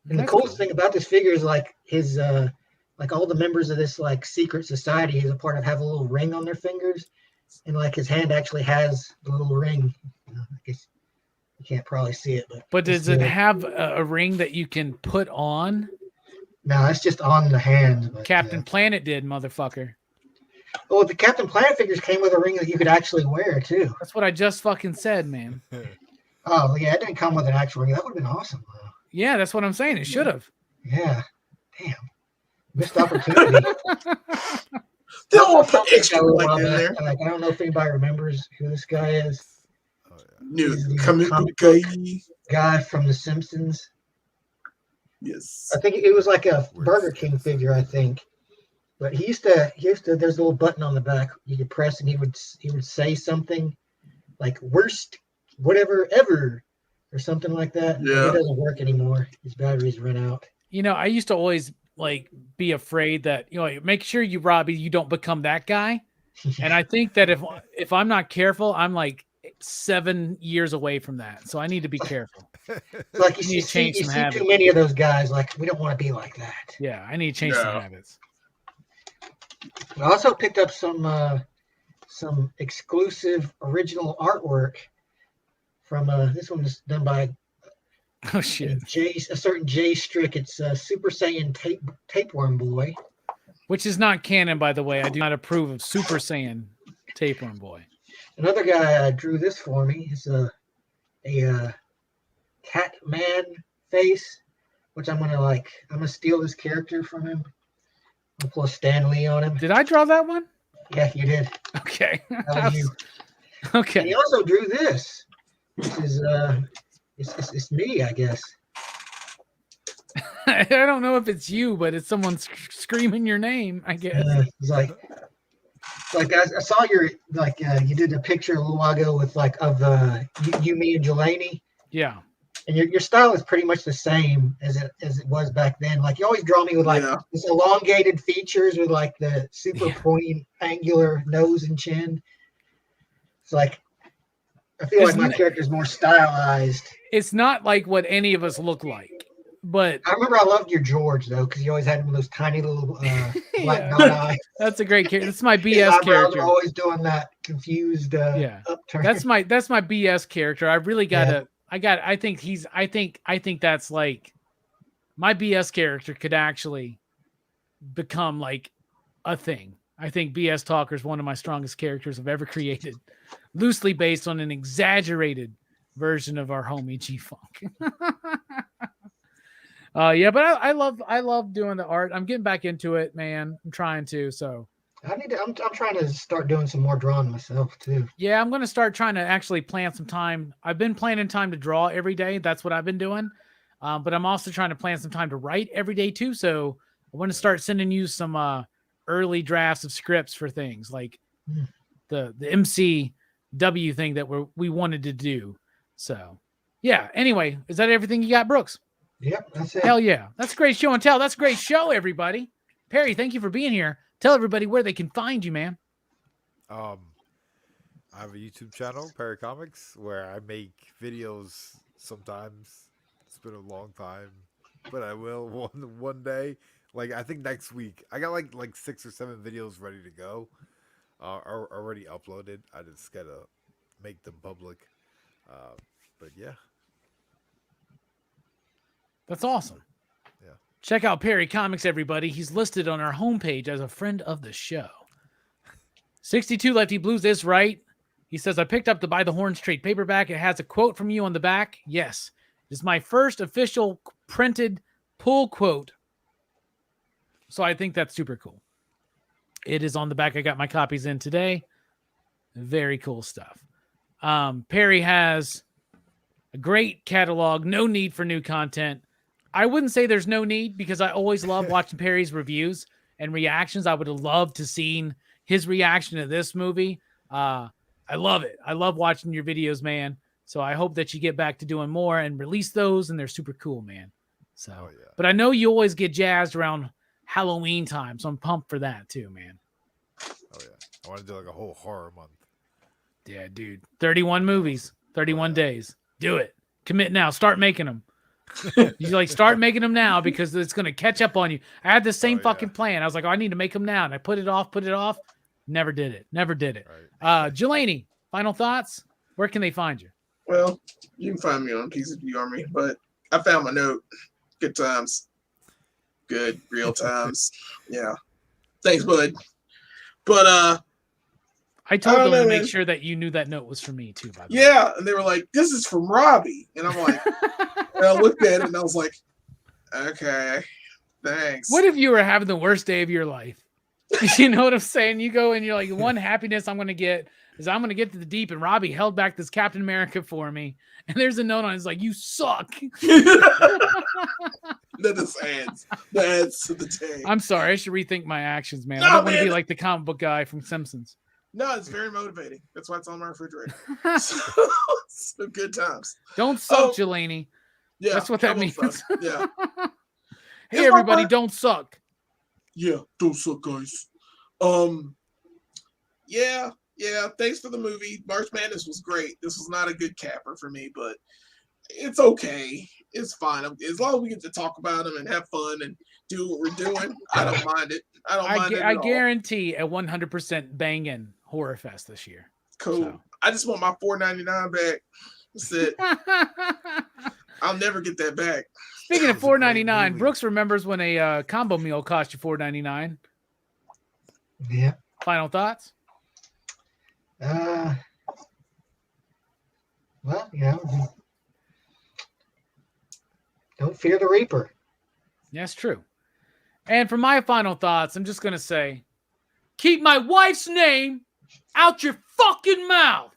And That's the coolest thing about this figure is like his like all the members of this like secret society he's a part of have a little ring on their fingers, and like his hand actually has the little ring. I guess you can't probably see it, But does it have a ring that you can put on? No, it's just on the hand. But, Captain Planet did, motherfucker. Oh, the Captain Planet figures came with a ring that you could actually wear too. That's what I just fucking said, man. Oh yeah, it didn't come with an actual ring. That would have been awesome. Though. Yeah, that's what I'm saying. It should have. Yeah, damn, missed opportunity. They don't want to put extra like in there. Like, I don't know if anybody remembers who this guy is. Oh yeah. New He's the comic comic book book guy. guy from The Simpsons. Yes. I think it was like a Burger King figure, I think. But he used to there's a little button on the back you could press and he would say something like worst whatever ever or something like that. Yeah. It doesn't work anymore. His batteries run out. You know, I used to always like be afraid that, you know, make sure you, Robbie, you don't become that guy. And I think that if I'm not careful, I'm like 7 years away from that. So I need to be careful. Like You you need to see, change you some see habits. too many of those guys, like we don't want to be like that. Yeah, I need to change some Yeah. habits. I also picked up some exclusive original artwork from this one was done by Oh shit. a certain Jay Strick. It's Super Saiyan Tapeworm Boy. Which is not canon, by the way. I do not approve of Super Saiyan Tapeworm Boy. Another guy drew this for me. It's a cat man face, which I'm gonna steal this character from him. I'll pull a Stan Lee on him. Did I draw that one? Yeah, you did. Okay. That was you. And Okay. he also drew this. This is it's me, I guess. I don't know if it's you, but it's someone screaming your name, I guess. It's like like I saw your you did a picture a little while ago with of you, me, and Jelani, Yeah. and your style is pretty much the same as it was back then. Like you always draw me with this elongated features with the super pointy angular nose and chin. It's like I feel like my character's more stylized. It's not like what any of us look like, but I remember I loved your George though because you always had one of those tiny little black dot eyes. That's a great character. That's my BS His character. Are always doing that confused upturn. That's my BS character. I really gotta. I think that's like my BS character could actually become like a thing. I think BS Talker is one of my strongest characters I've ever created, loosely based on an exaggerated version of our homie G-Funk. But I love doing the art. I'm getting back into it, man. I'm trying to. So I'm trying to start doing some more drawing myself too. Yeah, I'm going to start trying to actually plan some time. I've been planning time to draw every day. That's what I've been doing. But I'm also trying to plan some time to write every day too. So I want to start sending you some early drafts of scripts for things like the MCW thing that we wanted to do. So yeah. Anyway, is that everything you got, Brooks? Yep, that's it. Hell yeah. That's a great show and tell. That's a great show, everybody. Perry, thank you for being here. Tell everybody where they can find you, man. I have a YouTube channel, Perry Comics, where I make videos sometimes. It's been a long time, but I will one day. Like I think next week. I got like 6 or 7 videos ready to go. Are already uploaded. I just gotta make them public. But yeah. That's awesome. Yeah. Check out Perry Comics, everybody. He's listed on our homepage as a friend of the show. 62 Lefty Blues is right. He says, I picked up the By the Horns trade paperback. It has a quote from you on the back. Yes. It's my first official printed pull quote. So I think that's super cool. It is on the back. I got my copies in today. Very cool stuff. Perry has a great catalog. No need for new content. I wouldn't say there's no need because I always love watching Perry's reviews and reactions. I would have loved to seen his reaction to this movie. I love it. I love watching your videos, man. So I hope that you get back to doing more and release those, and they're super cool, man. So, But I know you always get jazzed around Halloween time, so I'm pumped for that too, man. Oh yeah, I want to do like a whole horror month. Yeah, dude. 31 movies, 31 days. Do it. Commit now. Start making them. You start making them now because it's going to catch up on you. I had the same fucking plan. I was like, I need to make them now. And I put it off. Never did it. Right. Jelani, final thoughts? Where can they find you? Well, you can find me on PCP Army, but I found my note. Good times. Good real times. Yeah. Thanks, bud. But I told them to make sure that you knew that note was for me too, by the way. Yeah, and they were like, this is from Robbie. And I'm like, and I looked at it and I was like, okay, thanks. What if you were having the worst day of your life? You know what I'm saying? You go and you're like, one happiness I'm going to get is I'm going to get to the deep, and Robbie held back this Captain America for me. And there's a note on it. It's like, you suck. That just adds to the day. I'm sorry. I should rethink my actions, man. I don't want to be like the comic book guy from Simpsons. No, it's very motivating. That's why it's on my refrigerator. So good times. Don't suck, Jelani. Yeah, that's what that means. Yeah. Hey, everybody, don't suck. Yeah, don't suck, guys. Yeah. Thanks for the movie. March Madness was great. This was not a good capper for me, but it's okay. It's fine. As long as we get to talk about them and have fun and do what we're doing, I don't mind it. I guarantee a 100% banging horror fest this year. Cool. So. I just want my $4.99 back. That's it. I'll never get that back. Speaking of $4.99, Brooks remembers when a combo meal cost you $4.99. Yeah. Final thoughts? Well, don't fear the Reaper. That's true. And for my final thoughts, I'm just going to say, keep my wife's name out your fucking mouth.